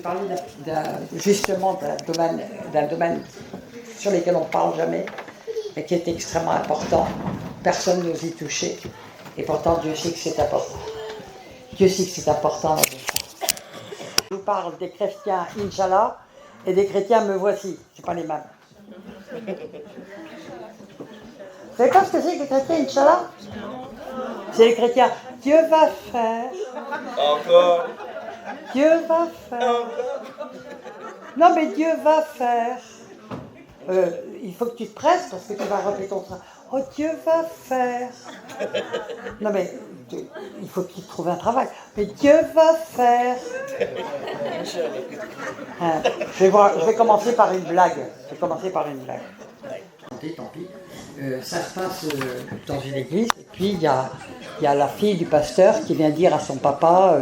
parler justement d'un domaine sur lequel on ne parle jamais, mais qui est extrêmement important. Personne n'ose y toucher. Et pourtant, Dieu sait que c'est important. Dieu sait que c'est important. Je vous parle des chrétiens, Inch'Allah, et des chrétiens, me voici. Ce pas les mêmes. Vous savez pas ce que c'est que les chrétiens, Inch'Allah? C'est les chrétiens. Dieu va faire. Encore. Dieu va faire. Non, mais Dieu va faire. Il faut que tu te presses parce que tu vas relever ton train. Oh, Dieu va faire. Non, mais il faut qu'il trouve un travail. Mais Dieu va faire. Hein, je vais commencer par une blague. Tant pis. Ça se passe dans une église. Et puis il y a la fille du pasteur qui vient dire à son papa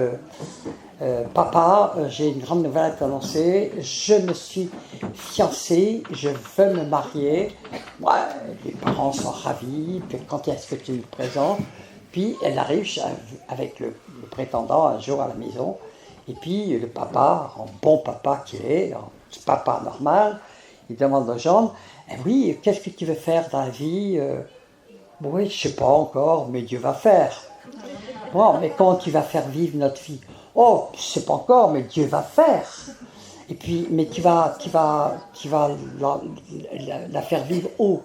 Papa, j'ai une grande nouvelle à t'annoncer. Je me suis fiancée, je veux me marier. Ouais, les parents sont ravis. Puis quand est-ce que tu me présentes? Puis elle arrive avec le prétendant un jour à la maison. Et puis le papa, en bon papa qu'il est, en papa normal, il demande aux gens oui, qu'est-ce que tu veux faire dans la vie? Oui, je ne sais pas encore, mais Dieu va faire. Bon, mais quand tu vas faire vivre notre fille? Oh, je ne sais pas encore, mais Dieu va faire. Et puis, mais tu vas la faire vivre où?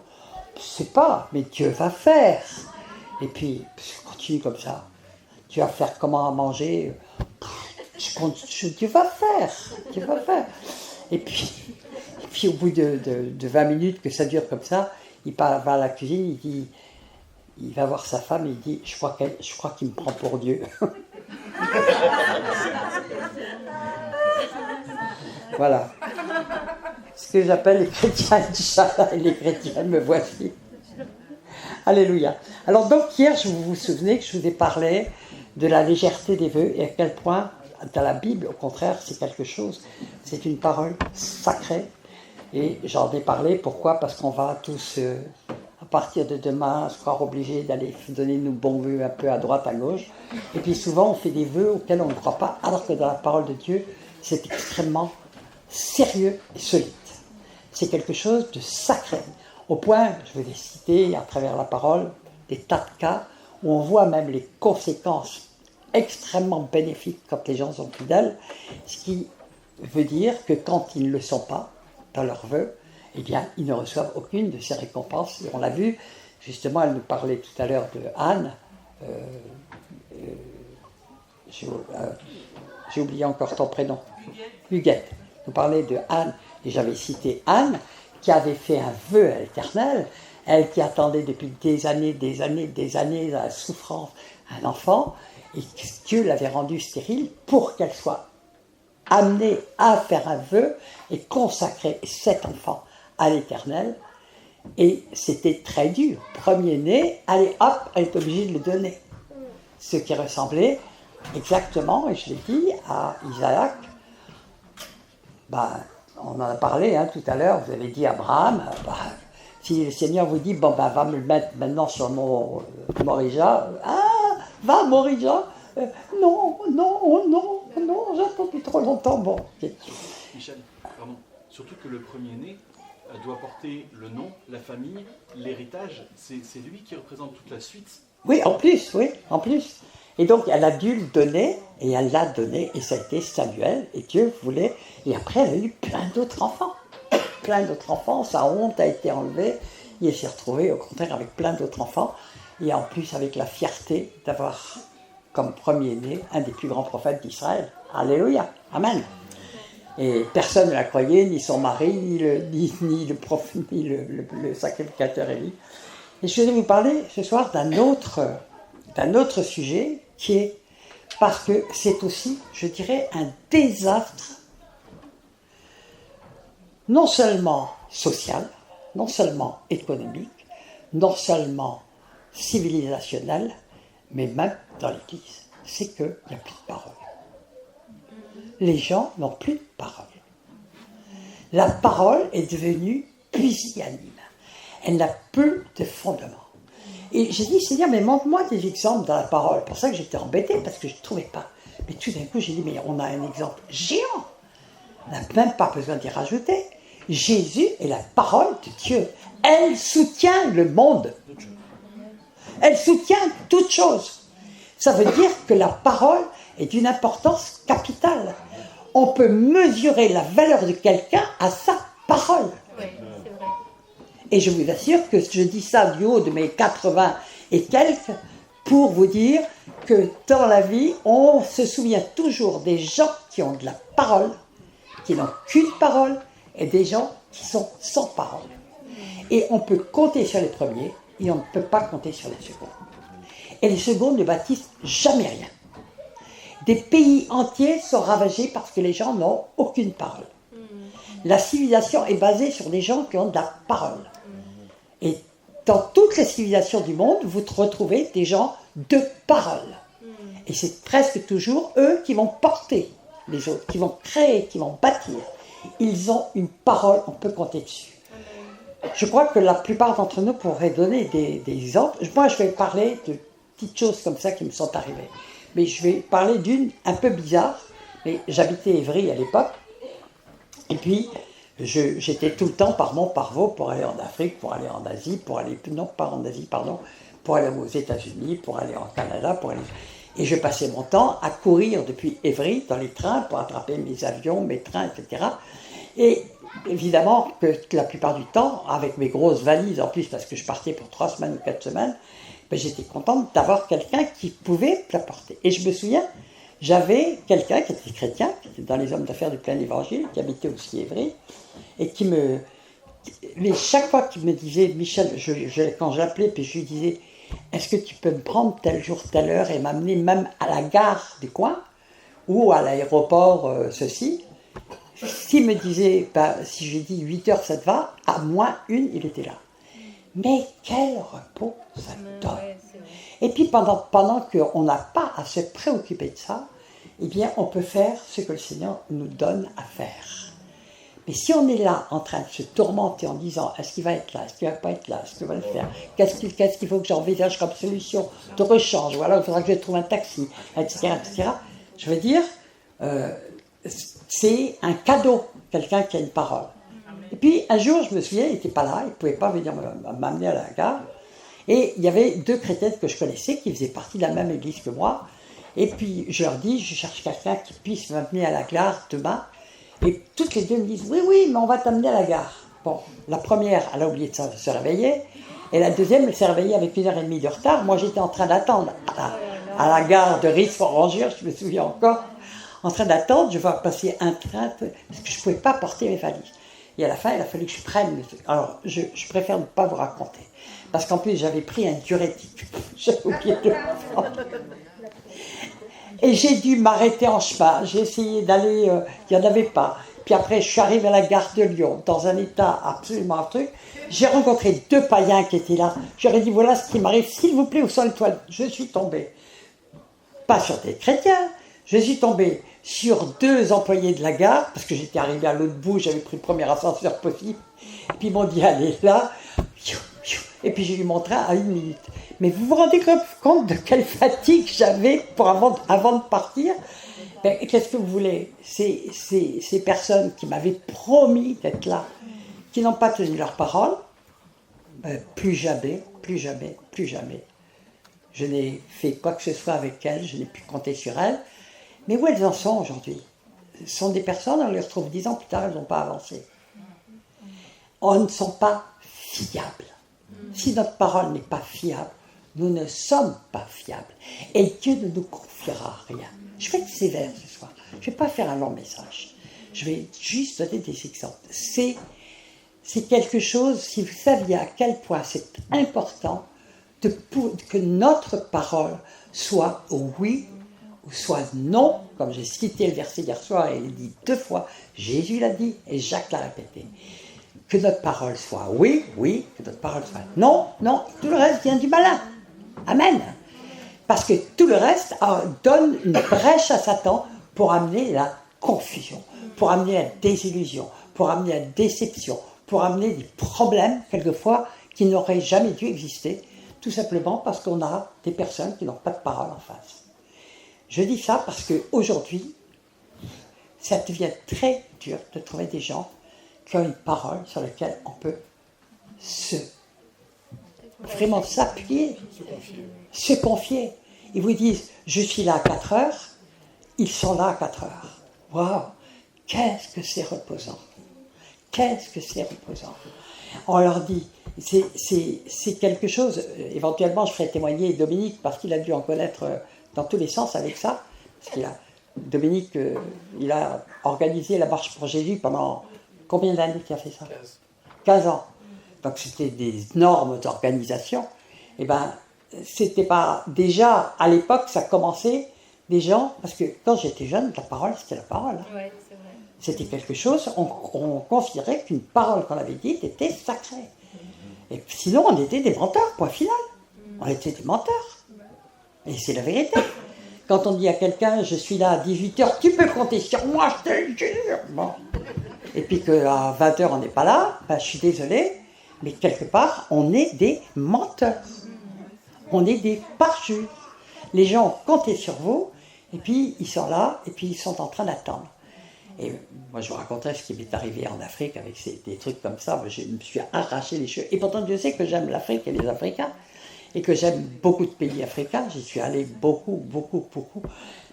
Je ne sais pas, mais Dieu va faire. Et puis, continue comme ça. Tu vas faire comment à manger? Dieu va faire. Et puis au bout de 20 minutes que ça dure comme ça, il va à la cuisine, il va voir sa femme et il dit je crois qu'il me prend pour Dieu. Voilà. Ce que j'appelle les chrétiens Inch'Allah et les chrétiens me voici. Alléluia. Alors donc hier, vous vous souvenez que je vous ai parlé de la légèreté des vœux et à quel point dans la Bible, au contraire, c'est quelque chose, c'est une parole sacrée. Et j'en ai parlé, pourquoi? Parce qu'on va tous, à partir de demain, se croire obligés d'aller donner nos bons vœux un peu à droite, à gauche. Et puis souvent, on fait des vœux auxquels on ne croit pas, alors que dans la parole de Dieu, c'est extrêmement sérieux et solide. C'est quelque chose de sacré. Au point, je vais les citer à travers la parole, des tas de cas où on voit même les conséquences extrêmement bénéfiques quand les gens sont fidèles, ce qui veut dire que quand ils ne le sont pas, dans leurs vœux, eh bien, ils ne reçoivent aucune de ces récompenses. Et on l'a vu, justement, elle nous parlait tout à l'heure de Anne. J'ai oublié encore ton prénom. Huguette. Nous parlait de Anne, et j'avais cité Anne, qui avait fait un vœu à l'Éternel, elle qui attendait depuis des années, la souffrance, un enfant, et que Dieu l'avait rendue stérile pour qu'elle soit amenée à faire un vœu et consacrer cet enfant à l'Éternel. Et c'était très dur. Premier-né, allez hop, elle est obligée de le donner. Ce qui ressemblait exactement, et je l'ai dit, à Isaac. On en a parlé tout à l'heure, vous avez dit Abraham, si le Seigneur vous dit, va me le mettre maintenant sur mon Morija, va Morija, non, j'attends depuis trop longtemps, bon. Michel, pardon, surtout que le premier-né doit porter le nom, la famille, l'héritage, c'est lui qui représente toute la suite. Oui, en plus. Et donc, elle a dû le donner, et elle l'a donné, et ça a été Samuel, et Dieu voulait, et après, elle a eu plein d'autres enfants, sa honte a été enlevée, et elle s'est retrouvée, au contraire, avec plein d'autres enfants, et en plus, avec la fierté d'avoir, comme premier-né, un des plus grands prophètes d'Israël. Alléluia, Amen. Et personne ne la croyait, ni son mari, ni le prophète, ni le sacrificateur Élie. Et je vais vous parler ce soir d'un autre sujet qui est, parce que c'est aussi, je dirais, un désastre, non seulement social, non seulement économique, non seulement civilisationnel, mais même dans l'Église. C'est qu'il n'y a plus de parole. Les gens n'ont plus de parole. La parole est devenue pusillanime. Elle n'a plus de fondement. Et j'ai dit, Seigneur, mais montre-moi des exemples dans la parole. C'est pour ça que j'étais embêtée, parce que je ne trouvais pas. Mais tout d'un coup, j'ai dit, mais on a un exemple géant. On n'a même pas besoin d'y rajouter. Jésus est la parole de Dieu. Elle soutient le monde. Elle soutient toute chose. Ça veut dire que la parole est d'une importance capitale. On peut mesurer la valeur de quelqu'un à sa parole. Oui, c'est vrai. Et je vous assure que je dis ça du haut de mes 80 et quelques pour vous dire que dans la vie, on se souvient toujours des gens qui ont de la parole, qui n'ont qu'une parole, et des gens qui sont sans parole. Et on peut compter sur les premiers, et on ne peut pas compter sur les seconds. Et les secondes ne bâtissent jamais rien. Des pays entiers sont ravagés parce que les gens n'ont aucune parole. La civilisation est basée sur des gens qui ont de la parole. Et dans toutes les civilisations du monde, vous retrouvez des gens de parole. Et c'est presque toujours eux qui vont porter les autres, qui vont créer, qui vont bâtir. Ils ont une parole, on peut compter dessus. Je crois que la plupart d'entre nous pourraient donner des exemples. Moi, je vais parler de petites choses comme ça qui me sont arrivées. Mais je vais parler d'une un peu bizarre. Mais j'habitais Évry à l'époque. Et puis, j'étais tout le temps par Mont Parvaux pour aller en Afrique, pour aller en Asie, pour aller aux États-Unis, pour aller en Canada, Et je passais mon temps à courir depuis Évry dans les trains pour attraper mes avions, mes trains, etc. Et évidemment que la plupart du temps, avec mes grosses valises en plus, parce que je partais pour 3 semaines ou 4 semaines, ben j'étais contente d'avoir quelqu'un qui pouvait la porter. Et je me souviens, j'avais quelqu'un qui était chrétien, qui était dans les hommes d'affaires du plein évangile, qui habitait aussi Évry, et mais chaque fois qu'il me disait, Michel, quand je l'appelais, puis je lui disais, est-ce que tu peux me prendre tel jour, telle heure, et m'amener même à la gare du coin, ou à l'aéroport, ceci. S'il me disait, si je lui dis 8 heures, ça te va, à moins une, il était là. Mais quel repos ça donne. Et puis pendant qu'on n'a pas à se préoccuper de ça, eh bien on peut faire ce que le Seigneur nous donne à faire. Mais si on est là en train de se tourmenter en disant est-ce qu'il va être là, est-ce qu'il ne va pas être là, est-ce qu'il va le faire, qu'est-ce qu'il faut que j'envisage comme solution de rechange, ou alors il faudra que je trouve un taxi, etc. Je veux dire, c'est un cadeau, quelqu'un qui a une parole. Et puis un jour, je me souviens, il n'était pas là, il ne pouvait pas venir m'amener à la gare. Et il y avait 2 chrétiennes que je connaissais qui faisaient partie de la même église que moi. Et puis je leur dis, je cherche quelqu'un qui puisse m'amener à la gare demain. Et toutes les 2 me disent, oui, mais on va t'amener à la gare. Bon, la première, elle a oublié de se réveiller. Et la deuxième, elle s'est réveillée avec 1h30 de retard. Moi, j'étais en train d'attendre à la gare de Ris-Fort-Rangure, je me souviens encore. En train d'attendre, je vois passer un train, parce que je ne pouvais pas porter mes valises. Et à la fin, il a fallu que je prenne. Alors, je préfère ne pas vous raconter. Parce qu'en plus, j'avais pris un diurétique. J'avais oublié de le prendre. Et j'ai dû m'arrêter en chemin. J'ai essayé d'aller, il n'y en avait pas. Puis après, je suis arrivée à la gare de Lyon, dans un état absolument truc. J'ai rencontré 2 païens qui étaient là. J'aurais dit, voilà ce qui m'arrive, s'il vous plaît, où sont les toilettes ? Je suis tombée. Pas sur des chrétiens. Je suis tombée sur 2 employés de la gare, parce que j'étais arrivée à l'autre bout, j'avais pris le premier ascenseur possible. Et puis ils m'ont dit, allez là. Et puis j'ai eu mon train à 1 minute. Mais vous vous rendez compte de quelle fatigue j'avais avant de partir ? Qu'est-ce que vous voulez ? Ces personnes qui m'avaient promis d'être là, qui n'ont pas tenu leur parole, plus jamais. Je n'ai fait quoi que ce soit avec elles, je n'ai pu compter sur elles. Mais où elles en sont aujourd'hui ? Ce sont des personnes, on les retrouve 10 ans plus tard, elles n'ont pas avancé. On ne sont pas fiables. Si notre parole n'est pas fiable, nous ne sommes pas fiables. Et Dieu ne nous confiera rien. Je vais être sévère ce soir. Je ne vais pas faire un long message. Je vais juste donner des exemples. C'est quelque chose, si vous saviez à quel point c'est important que notre parole soit oui ou soit non, comme j'ai cité le verset hier soir et il dit 2 fois, Jésus l'a dit et Jacques l'a répété. Que notre parole soit oui, que notre parole soit non, tout le reste vient du malin. Amen. Parce que tout le reste donne une brèche à Satan pour amener la confusion, pour amener la désillusion, pour amener la déception, pour amener des problèmes, quelquefois, qui n'auraient jamais dû exister, tout simplement parce qu'on a des personnes qui n'ont pas de parole en face. Je dis ça parce qu'aujourd'hui, ça devient très dur de trouver des gens qui ont une parole sur laquelle on peut vraiment s'appuyer, se confier. Ils vous disent, je suis là à 4 heures, ils sont là à 4 heures. Waouh, qu'est-ce que c'est reposant. Qu'est-ce que c'est reposant. On leur dit, c'est quelque chose, éventuellement je ferai témoigner Dominique parce qu'il a dû en connaître dans tous les sens avec ça, parce qu'il a, Dominique, il a organisé la marche pour Jésus pendant combien d'années qu'il a fait ça ? 15 ans. Donc c'était des normes d'organisation. Et ben, c'était pas, déjà à l'époque ça commençait des gens, parce que quand j'étais jeune, la parole c'était la parole. Hein. Ouais, c'est vrai. C'était quelque chose, on considérait qu'une parole qu'on avait dite était sacrée. Et sinon, on était des menteurs, point final. On était des menteurs. Et c'est la vérité. Quand on dit à quelqu'un, je suis là à 18h, tu peux compter sur moi, je te le jure. Bon. Et puis qu'à 20h, on n'est pas là, ben, je suis désolé, mais quelque part, on est des menteurs. On est des parjures. Les gens ont compté sur vous, et puis ils sont là, et puis ils sont en train d'attendre. Et moi, je vous raconterai ce qui m'est arrivé en Afrique avec des trucs comme ça. Je me suis arraché les cheveux. Et pourtant, je sais que j'aime l'Afrique et les Africains. Et que j'aime beaucoup de pays africains. J'y suis allé beaucoup.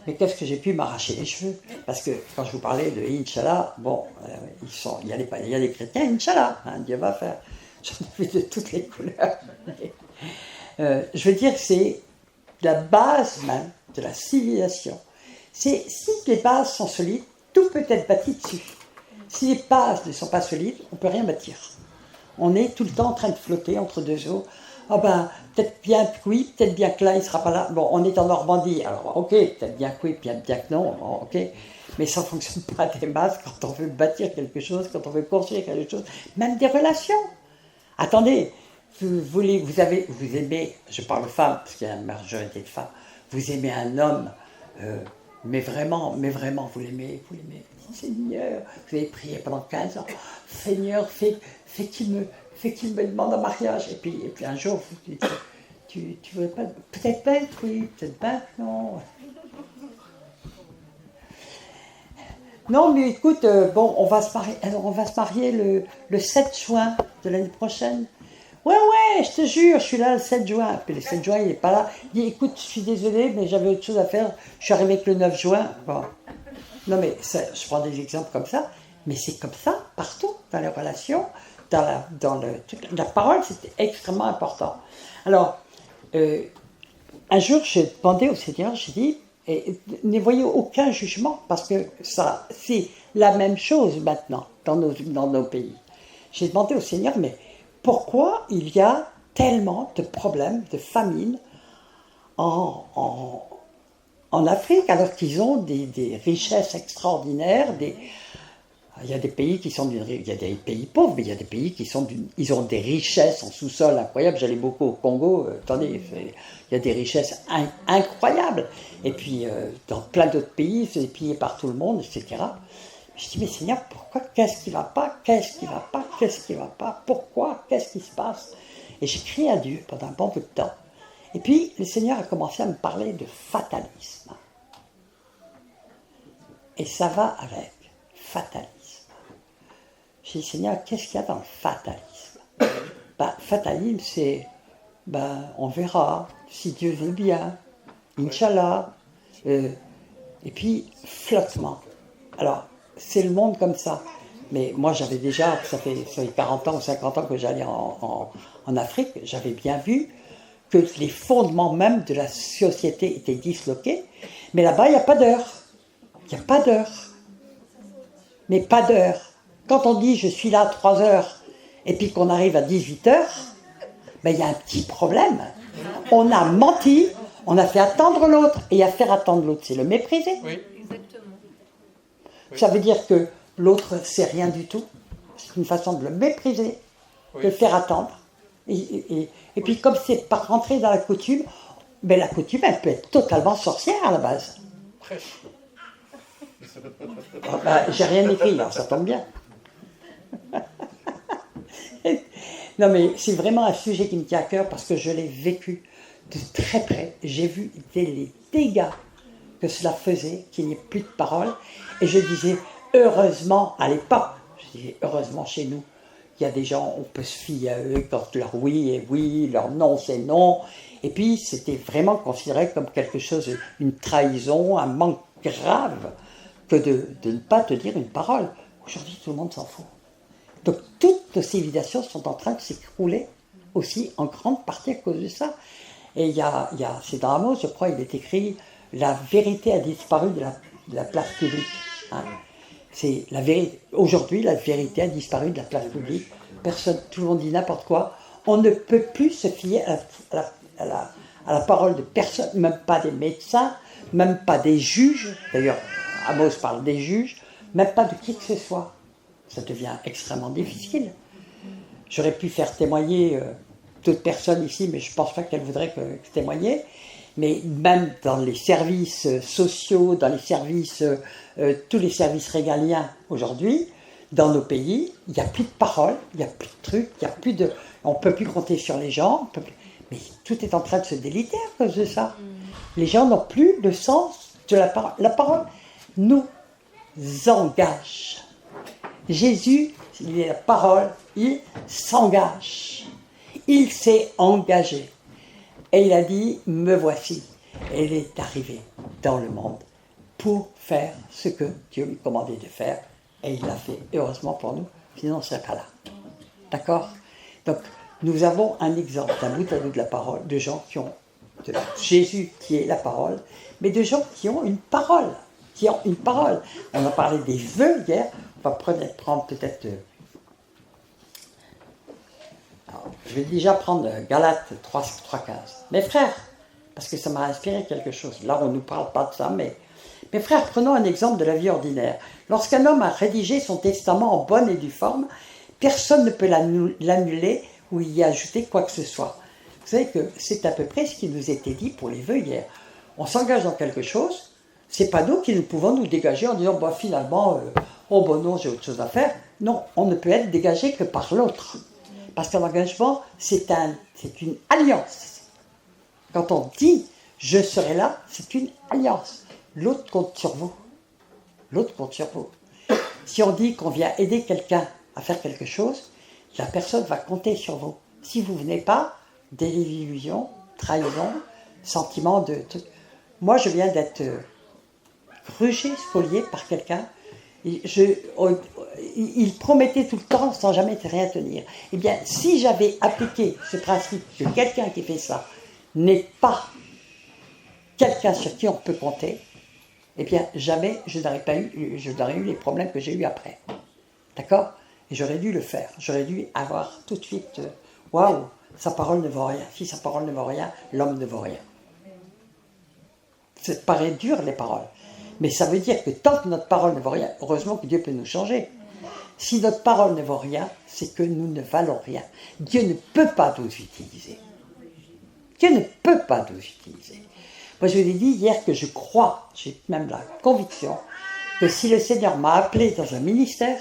Mais qu'est-ce que j'ai pu m'arracher les cheveux? Parce que quand je vous parlais de Inch'Allah, bon, il y a des chrétiens, Inch'Allah, hein, Dieu va faire. J'en ai vu de toutes les couleurs. Je veux dire, c'est la base même de la civilisation. Si les bases sont solides, tout peut être bâti dessus. Si les bases ne sont pas solides, on ne peut rien bâtir. On est tout le temps en train de flotter entre deux eaux. Ah ben, peut-être bien que oui, peut-être bien que là, il ne sera pas là. Bon, on est en Normandie, alors ok, peut-être bien que oui, bien que non, bon, ok. Mais ça ne fonctionne pas des bases quand on veut bâtir quelque chose, quand on veut construire quelque chose, même des relations. Attendez, vous aimez, je parle femmes, parce qu'il y a une majorité de femmes, vous aimez un homme, mais vraiment, vous l'aimez. Seigneur, vous avez prié pendant 15 ans. Seigneur, fais qu'il me demande en mariage. Et puis un jour, vous dites, tu veux pas, peut-être pas, oui, peut-être pas, non. Non, mais écoute, bon, on va se marier le 7 juin de l'année prochaine. Ouais, je te jure, je suis là le 7 juin. Puis le 7 juin, il n'est pas là. Il dit, écoute, je suis désolé, mais j'avais autre chose à faire. Je suis arrivé que le 9 juin. Bon. Non, mais je prends des exemples comme ça. Mais c'est comme ça, partout, dans les relations, la parole, c'est extrêmement important. Alors, un jour, j'ai demandé au Seigneur, j'ai dit, ne voyez aucun jugement, parce que ça, c'est la même chose maintenant dans nos pays. J'ai demandé au Seigneur, mais pourquoi il y a tellement de problèmes, de famine en Afrique, alors qu'ils ont des richesses extraordinaires, il y a des pays qui sont il y a des pays pauvres, mais il y a des pays ils ont des richesses en sous-sol incroyables. J'allais beaucoup au Congo, attendez, il y a des richesses incroyables. Et puis, dans plein d'autres pays, c'est pillé par tout le monde, etc. Je dis, mais Seigneur, pourquoi? Qu'est-ce qui ne va pas? Pourquoi? Qu'est-ce qui se passe? Et j'ai crié à Dieu pendant un bon bout de temps. Et puis, le Seigneur a commencé à me parler de fatalisme. Et ça va avec fatalisme. J'ai dit, Seigneur, qu'est-ce qu'il y a dans le fatalisme? Fatalisme, c'est, on verra, si Dieu veut bien, Inch'Allah. Et puis, flottement. Alors, c'est le monde comme ça. Mais moi, j'avais déjà, ça fait 40 ans ou 50 ans que j'allais en Afrique, j'avais bien vu que les fondements même de la société étaient disloqués. Mais là-bas, il n'y a pas d'heure. Il n'y a pas d'heure. Mais pas d'heure. Quand on dit « je suis là à 3 heures » et puis qu'on arrive à 18 heures, il y a un petit problème. On a menti, on a fait attendre l'autre. Et à faire attendre l'autre, c'est le mépriser. Oui, exactement. Ça veut dire que l'autre, c'est rien du tout. C'est une façon de le mépriser, de le faire attendre. Et puis, comme c'est pas rentré dans la coutume, la coutume, elle peut être totalement sorcière à la base. J'ai rien écrit, là, ça tombe bien. Non, mais c'est vraiment un sujet qui me tient à cœur parce que je l'ai vécu de très près. J'ai vu les dégâts que cela faisait qu'il n'y ait plus de parole. Et je disais, heureusement à l'époque, je disais, heureusement chez nous, il y a des gens, on peut se fier à eux quand leur oui est oui, leur non c'est non. Et puis c'était vraiment considéré comme quelque chose, une trahison, un manque grave que de ne pas te dire une parole. Aujourd'hui, tout le monde s'en fout. Donc toutes nos civilisations sont en train de s'écrouler aussi en grande partie à cause de ça. Et c'est dans Amos, je crois, il est écrit « La vérité a disparu de la place publique hein. ». C'est la vérité. Aujourd'hui, la vérité a disparu de la place publique. Personne, tout le monde dit n'importe quoi. On ne peut plus se fier à la parole de personne, même pas des médecins, même pas des juges. D'ailleurs, Amos parle des juges, même pas de qui que ce soit. Ça devient extrêmement difficile. J'aurais pu faire témoigner toute personne ici, mais je ne pense pas qu'elle voudrait que je témoigne. Mais même dans les services sociaux, dans les services, tous les services régaliens aujourd'hui, dans nos pays, il n'y a plus de paroles, il n'y a plus de trucs, on ne peut plus compter sur les gens. Mais tout est en train de se déliter à cause de ça. Les gens n'ont plus le sens de la parole. La parole nous engage. Jésus, il est la parole, il s'engage. Il s'est engagé. Et il a dit, me voici. Et il est arrivé dans le monde pour faire ce que Dieu lui commandait de faire. Et il l'a fait, heureusement pour nous, sinon on ne serait pas là. D'accord? Donc, nous avons un exemple d'un bout à bout de la parole, de gens qui ont, de Jésus qui est la parole, mais de gens qui ont une parole. On a parlé des vœux hier, on va prendre peut-être... je vais déjà prendre Galates 3:15. Mes frères, parce que ça m'a inspiré quelque chose. Là, on ne nous parle pas de ça, mais... Mes frères, prenons un exemple de la vie ordinaire. Lorsqu'un homme a rédigé son testament en bonne et due forme, personne ne peut l'annuler ou y ajouter quoi que ce soit. Vous savez que c'est à peu près ce qui nous était dit pour les vœux hier. On s'engage dans quelque chose, c'est pas nous qui nous pouvons nous dégager en disant bah, finalement, oh bon non, j'ai autre chose à faire. Non, on ne peut être dégagé que par l'autre. Parce qu'un engagement, c'est une alliance. Quand on dit je serai là, c'est une alliance. L'autre compte sur vous. L'autre compte sur vous. Si on dit qu'on vient aider quelqu'un à faire quelque chose, la personne va compter sur vous. Si vous ne venez pas, désillusion, trahison, sentiment de truc. Moi, je viens d'être grugé, spolié par quelqu'un. Il promettait tout le temps sans jamais rien tenir. Eh bien, si j'avais appliqué ce principe que quelqu'un qui fait ça n'est pas quelqu'un sur qui on peut compter, eh bien, jamais je n'aurais eu les problèmes que j'ai eus après. D'accord? Et j'aurais dû le faire. J'aurais dû avoir tout de suite, waouh, sa parole ne vaut rien. Si sa parole ne vaut rien, l'homme ne vaut rien. Ça paraît dur, les paroles. Mais ça veut dire que tant que notre parole ne vaut rien, heureusement que Dieu peut nous changer. Si notre parole ne vaut rien, c'est que nous ne valons rien. Dieu ne peut pas nous utiliser. Dieu ne peut pas nous utiliser. Moi, je vous ai dit hier que je crois, j'ai même la conviction, que si le Seigneur m'a appelé dans un ministère,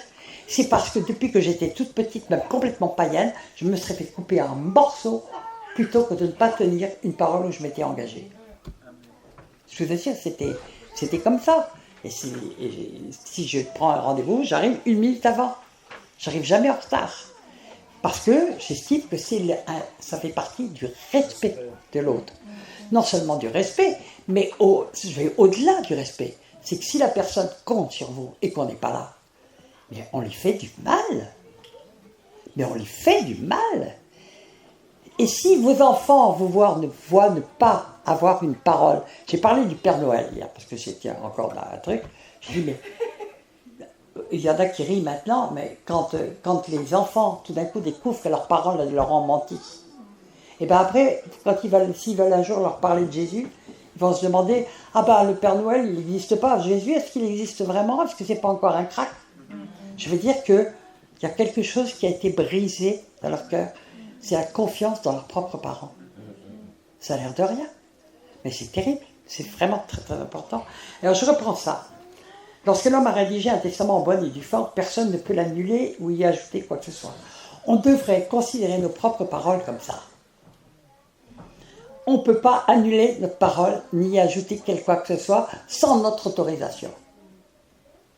c'est parce que depuis que j'étais toute petite, même complètement païenne, je me serais fait couper en morceaux plutôt que de ne pas tenir une parole où je m'étais engagé. Je vous assure, c'était comme ça. Et si je prends un rendez-vous, j'arrive 1 minute avant. J'arrive jamais en retard. Parce que j'estime que ça fait partie du respect de l'autre. Non seulement du respect, mais je vais au-delà du respect. C'est que si la personne compte sur vous et qu'on n'est pas là, mais on lui fait du mal. Mais on lui fait du mal. Et si vos enfants vous voient ne pas avoir une parole, j'ai parlé du Père Noël hier, parce que c'était encore un truc, je dis mais il y en a qui rient maintenant, mais quand les enfants tout d'un coup découvrent que leurs parents leur ont menti, et bien après, s'ils veulent un jour leur parler de Jésus, ils vont se demander, ah ben le Père Noël il n'existe pas, Jésus est-ce qu'il existe vraiment, est-ce que c'est pas encore un crack? Je veux dire qu'il y a quelque chose qui a été brisé dans leur cœur, c'est la confiance dans leurs propres parents. Ça a l'air de rien, mais c'est terrible, c'est vraiment très très important. Alors je reprends ça. Lorsque l'homme a rédigé un testament en bonne et due forme, personne ne peut l'annuler ou y ajouter quoi que ce soit. On devrait considérer nos propres paroles comme ça. on ne peut pas annuler notre parole ni ajouter quelque chose que ce soit sans notre autorisation.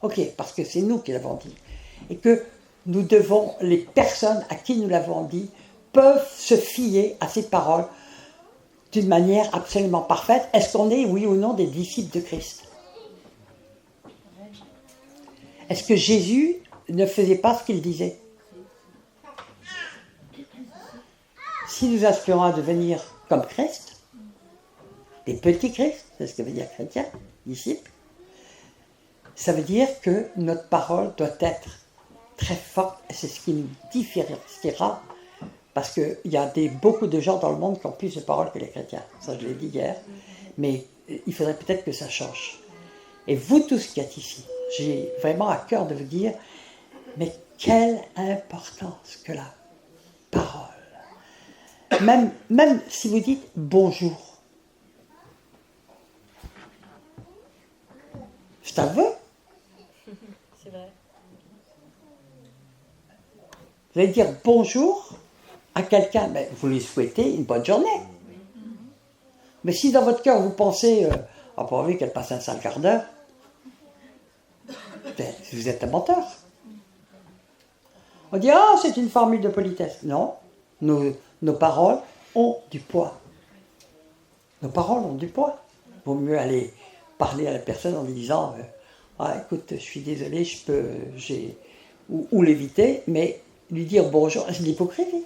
Ok, parce que c'est nous qui l'avons dit. Et que nous devons, les personnes à qui nous l'avons dit, peuvent se fier à ces paroles d'une manière absolument parfaite. Est-ce qu'on est, oui ou non, des disciples de Christ? Est-ce que Jésus ne faisait pas ce qu'il disait? Si nous aspirons à devenir comme Christ, des petits Christ, c'est ce que veut dire chrétien, disciple, ça veut dire que notre parole doit être très forte, et c'est ce qui nous différenciera, parce qu'il y a beaucoup de gens dans le monde qui ont plus de paroles que les chrétiens, ça je l'ai dit hier, mais il faudrait peut-être que ça change. Et vous tous qui êtes ici, j'ai vraiment à cœur de vous dire, mais quelle importance que la parole. Même si vous dites bonjour, je t'avoue. C'est vrai. Vous allez dire bonjour à quelqu'un, mais vous lui souhaitez une bonne journée. Mais si dans votre cœur vous pensez, ah pas envie qu'elle passe un sale quart d'heure, ben, vous êtes un menteur. On dit, ah, c'est une formule de politesse. Non, nos paroles ont du poids. Nos paroles ont du poids. Il vaut mieux aller parler à la personne en lui disant, ah, écoute, je suis désolé, ou l'éviter, mais lui dire bonjour, c'est de l'hypocrisie.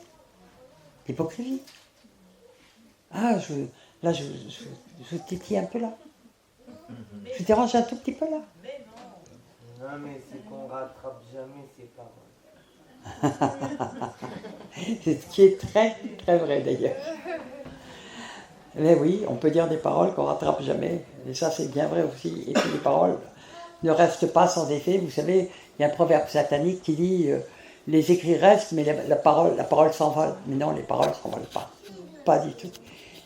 L'hypocrisie. Ah, je titille un peu là. Je dérange un tout petit peu là. Non, mais c'est qu'on rattrape jamais ses paroles. C'est ce qui est très, très vrai d'ailleurs. Mais oui, on peut dire des paroles qu'on rattrape jamais. Et ça, c'est bien vrai aussi. Et puis les paroles ne restent pas sans effet. Vous savez, il y a un proverbe satanique qui dit les écrits restent, mais la parole s'envole. Mais non, les paroles ne s'envolent pas. Pas du tout.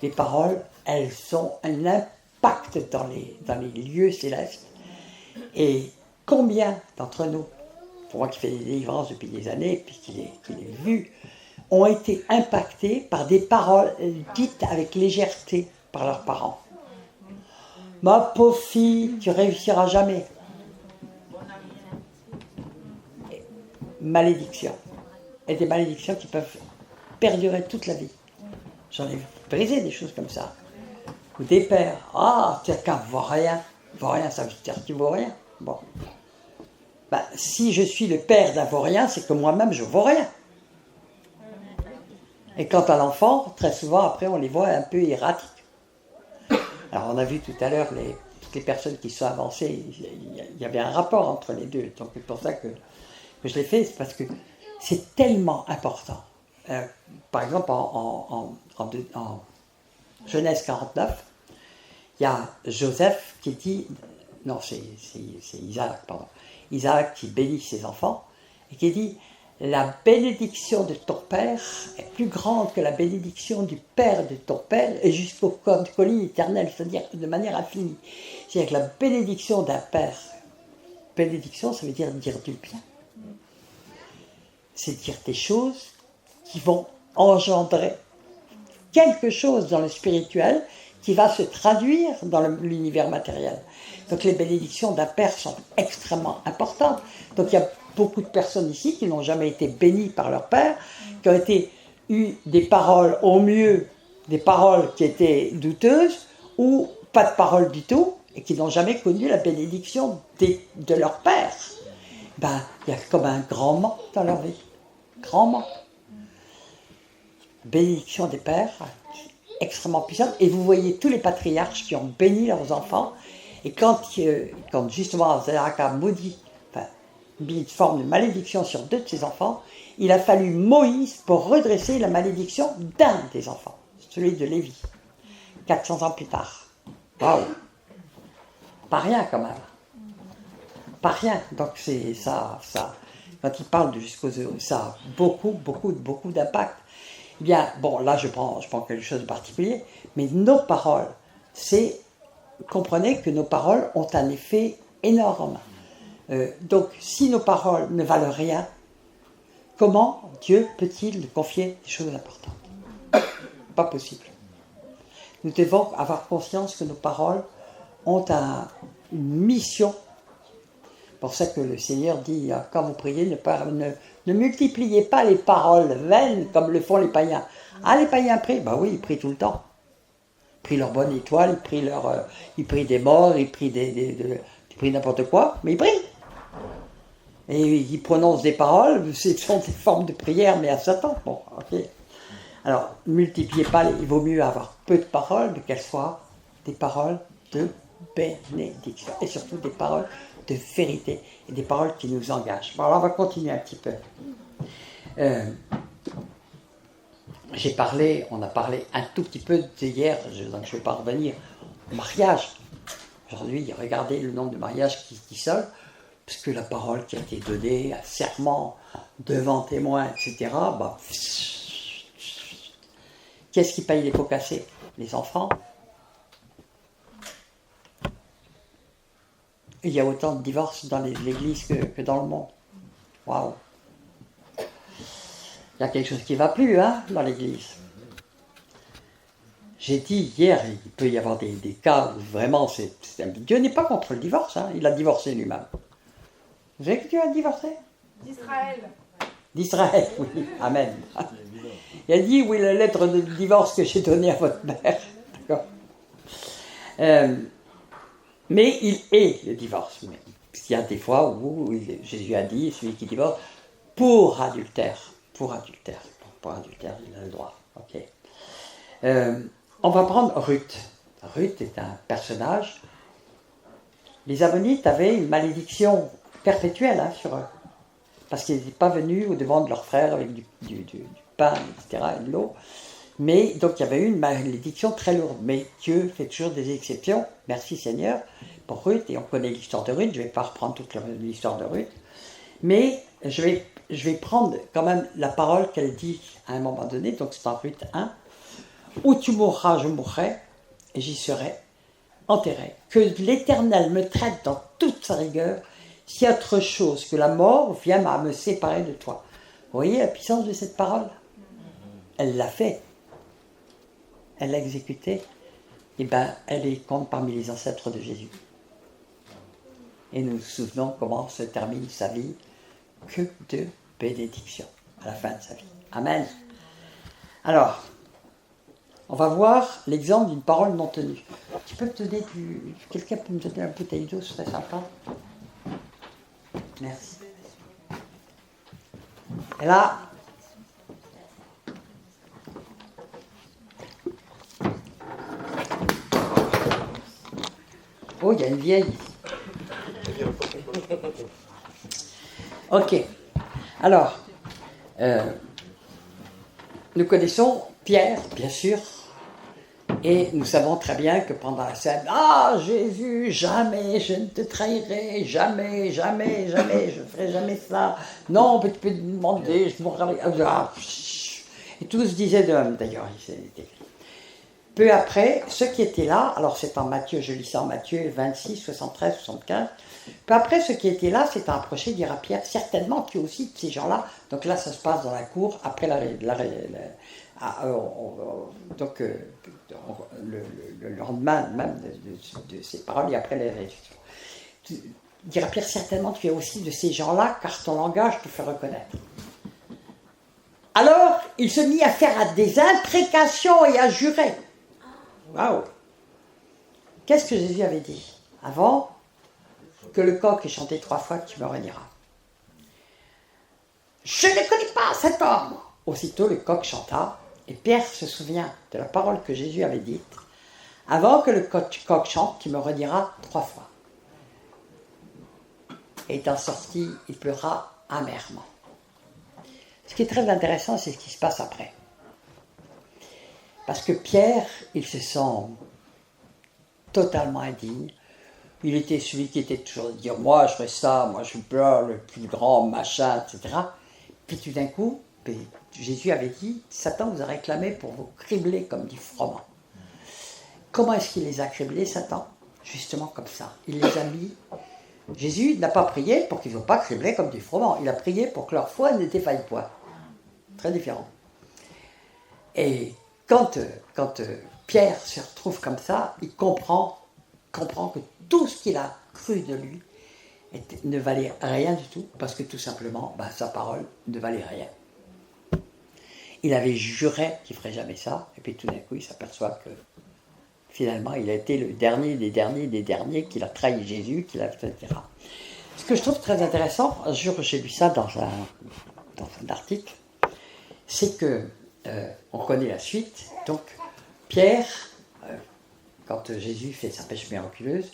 Les paroles, elles ont un impact dans les lieux célestes. Et combien d'entre nous, pour moi qui fais des délivrances depuis des années, puis qui les vu, ont été impactés par des paroles dites avec légèreté par leurs parents. Ma pauvre fille, tu réussiras jamais. Malédiction. Et des malédictions qui peuvent perdurer toute la vie. J'en ai brisé des choses comme ça. Ou des pères. Ah, quelqu'un ne vaut rien. Vaut rien, ça veut dire que tu ne vaux rien. Bon. Ben, si je suis le père d'un vaurien, c'est que moi-même je vaux rien. Et quant à l'enfant, très souvent après on les voit un peu erratiques. Alors on a vu tout à l'heure toutes les personnes qui sont avancées, il y avait un rapport entre les deux. Donc c'est pour ça que je l'ai fait, c'est parce que c'est tellement important. Par exemple en Genèse 49, il y a Joseph qui dit, non c'est Isaac, pardon. Isaac qui bénit ses enfants et qui dit « La bénédiction de ton père est plus grande que la bénédiction du père de ton père et jusqu'au colis éternel, c'est-à-dire de manière infinie. » C'est-à-dire que la bénédiction d'un père, bénédiction ça veut dire du bien. C'est dire des choses qui vont engendrer quelque chose dans le spirituel qui va se traduire dans l'univers matériel. Donc les bénédictions d'un père sont extrêmement importantes. Donc il y a beaucoup de personnes ici qui n'ont jamais été bénies par leur père, qui ont eu des paroles au mieux, des paroles qui étaient douteuses, ou pas de paroles du tout, et qui n'ont jamais connu la bénédiction de leur père. Ben, il y a comme un grand manque dans leur vie. Grand manque. Bénédiction des pères, extrêmement puissante. Et vous voyez tous les patriarches qui ont béni leurs enfants. Et quand justement Zérak a maudit, mis une forme de malédiction sur 2 de ses enfants, il a fallu Moïse pour redresser la malédiction d'un des enfants, celui de Lévi, 400 ans plus tard. Waouh! Pas rien quand même. Pas rien. Donc c'est ça. Quand il parle de jusqu'aux ça a beaucoup d'impact. Eh bien, bon, là je prends quelque chose de particulier, mais nos paroles, comprenez que nos paroles ont un effet énorme. Donc, si nos paroles ne valent rien, comment Dieu peut-il nous confier des choses importantes? Pas possible. Nous devons avoir conscience que nos paroles ont une mission. C'est pour ça que le Seigneur dit, quand vous priez, ne multipliez pas les paroles vaines comme le font les païens. Ah, les païens prient? Ben oui, ils prient tout le temps. Ils prient leur bonne étoile, ils prient des morts, ils prient ils prient n'importe quoi, mais ils prient. Et ils prononcent des paroles, ce sont des formes de prière, mais à Satan. Bon, ok. Alors, multipliez pas, il vaut mieux avoir peu de paroles, mais qu'elles soient des paroles de bénédiction. Et surtout des paroles de vérité, et des paroles qui nous engagent. Bon, alors on va continuer un petit peu. On a parlé un tout petit peu d'hier, donc je ne vais pas revenir au mariage. Aujourd'hui, regardez le nombre de mariages qui se dissolvent, parce que la parole qui a été donnée, un serment devant témoins, etc., bah, qu'est-ce qui paye les pots cassés? Les enfants. Il y a autant de divorces dans l'église que dans le monde. Waouh! Il y a quelque chose qui ne va plus, hein, dans l'église. J'ai dit hier, il peut y avoir des cas où vraiment, Dieu n'est pas contre le divorce, hein, il a divorcé lui-même. Vous savez que Dieu a divorcé? D'Israël, oui, amen. Il a dit, oui, la lettre de divorce que j'ai donnée à votre mère. D'accord. Mais il est le divorce. Il y a des fois où Jésus a dit, celui qui divorce, pour adultère, il a le droit. Ok. On va prendre Ruth. Ruth est un personnage. Les Ammonites avaient une malédiction perpétuelle sur eux, parce qu'ils n'étaient pas venus au devant de leurs frères avec du pain, etc., et de l'eau. Mais donc il y avait eu une malédiction très lourde. Mais Dieu fait toujours des exceptions. Merci Seigneur pour Ruth, et on connaît l'histoire de Ruth. Je ne vais pas reprendre toute l'histoire de Ruth, mais je vais prendre quand même la parole qu'elle dit à un moment donné. Donc c'est en Ruth 1. Où tu mourras, je mourrai, et j'y serai enterré. Que l'Éternel me traite dans toute sa rigueur, si autre chose que la mort vient à me séparer de toi. Vous voyez la puissance de cette parole? Elle l'a fait. Elle l'a exécutée. Et bien, elle est compte parmi les ancêtres de Jésus. Et nous nous souvenons comment se termine sa vie. Que de bénédiction à la fin de sa vie. Amen. Alors, on va voir l'exemple d'une parole non tenue. Tu peux me donner quelqu'un peut me donner une bouteille d'eau, ce serait sympa. Merci. Et là, oh, il y a une vieille. Ok. Alors, nous connaissons Pierre, bien sûr, et nous savons très bien que pendant la scène, Jésus, jamais je ne te trahirai, jamais, jamais, jamais, je ne ferai jamais ça. Non, mais tu peux te demander, je mourrai. Et tous disaient de même, d'ailleurs, peu après, ceux qui étaient là, alors c'est en Matthieu, je lis ça en Matthieu 26, 73, 75, peu après, ceux qui étaient là s'étaient approchés, dira Pierre, certainement qu'il y a aussi de ces gens-là, donc là ça se passe dans la cour, après le lendemain même de ces paroles et après la résurrection. Dira Pierre, certainement tu es aussi de ces gens-là, car ton langage te fait reconnaître. Alors, il se mit à faire des imprécations et à jurer. Waouh! Qu'est-ce que Jésus avait dit? Avant que le coq ait chanté 3 fois, tu me renieras. Je ne connais pas cet homme! Aussitôt le coq chanta, et Pierre se souvient de la parole que Jésus avait dite. Avant que le coq chante, tu me redieras 3 fois. Et étant sorti, il pleura amèrement. Ce qui est très intéressant, c'est ce qui se passe après. Parce que Pierre, il se sent totalement indigne. Il était celui qui était toujours de dire, moi je ferai ça, moi je suis le plus grand, machin, etc. Puis tout d'un coup, Jésus avait dit, Satan vous a réclamé pour vous cribler comme du froment. Comment est-ce qu'il les a criblés, Satan? Justement comme ça. Il les a mis. Jésus n'a pas prié pour qu'ils ne soient pas criblés comme du froment. Il a prié pour que leur foi ne défaille point. Très différent. Et quand Pierre se retrouve comme ça, il comprend que tout ce qu'il a cru de lui ne valait rien du tout, parce que tout simplement, sa parole ne valait rien. Il avait juré qu'il ne ferait jamais ça, et puis tout d'un coup, il s'aperçoit que finalement, il a été le dernier des derniers, qu'il a trahi Jésus, etc. Ce que je trouve très intéressant, un jour j'ai lu ça dans un article, c'est que on connaît la suite. Donc Pierre, quand Jésus fait sa pêche miraculeuse,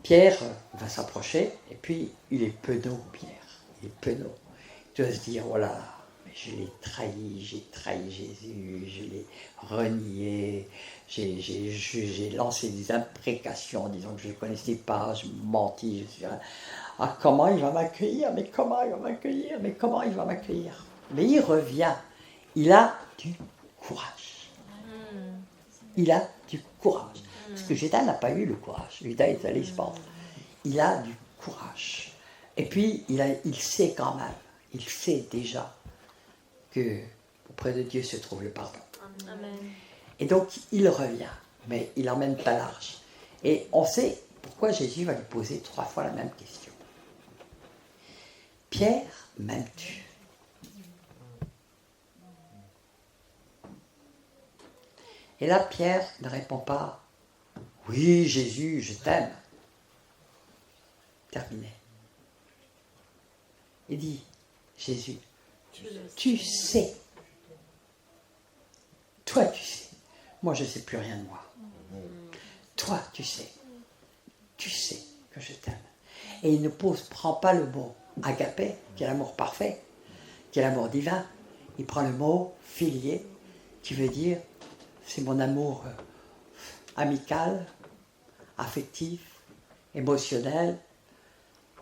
Pierre va s'approcher, et puis il est penaud, Pierre. Il est penaud. Il doit se dire, voilà, je l'ai trahi, j'ai trahi Jésus, je l'ai renié, j'ai lancé des imprécations, disons que je ne le connaissais pas, je mentis, je suis... Ah, comment il va m'accueillir? Mais comment il va m'accueillir? Mais comment il va m'accueillir? Mais il revient. Il a du courage. Il a du courage. Parce que Judas n'a pas eu le courage. Judas est allé se pendre. Il a du courage. Et puis, il sait quand même, il sait déjà que auprès de Dieu se trouve le pardon. Amen. Et donc, il revient. Mais il n'emmène pas large. Et on sait pourquoi Jésus va lui poser 3 fois la même question. Pierre, m'aimes-tu? Et là, Pierre ne répond pas « Oui, Jésus, je t'aime ». Terminé. Il dit « Jésus, tu sais. Toi, tu sais. Moi, je ne sais plus rien de moi. Toi, tu sais. Tu sais que je t'aime. » Et il ne prend pas le mot agapé, qui est l'amour parfait, qui est l'amour divin. Il prend le mot filié, qui veut dire c'est mon amour amical, affectif, émotionnel,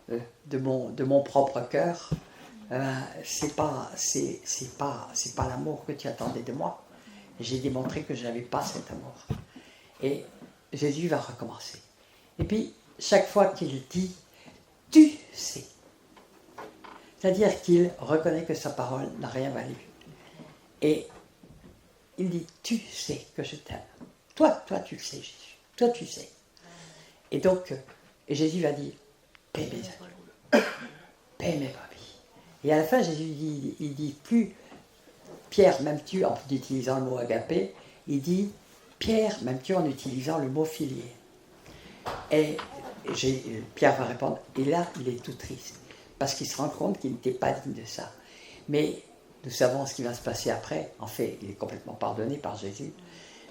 de mon propre cœur. C'est pas l'amour que tu attendais de moi. J'ai démontré que je n'avais pas cet amour. Et Jésus va recommencer. Et puis, chaque fois qu'il dit « tu sais », c'est-à-dire qu'il reconnaît que sa parole n'a rien valu. Et il dit « tu sais que je t'aime ». Toi, tu le sais, Jésus. Toi, tu sais. Et donc, Jésus va dire « paie mes agneaux, paie mes brebis ». Et à la fin, Jésus il dit plus « Pierre, m'aimes-tu » en utilisant le mot agapé, il dit « Pierre, m'aimes-tu » en utilisant le mot filier. Et Pierre va répondre, et là, il est tout triste, parce qu'il se rend compte qu'il n'était pas digne de ça. Mais nous savons ce qui va se passer après. En fait, il est complètement pardonné par Jésus,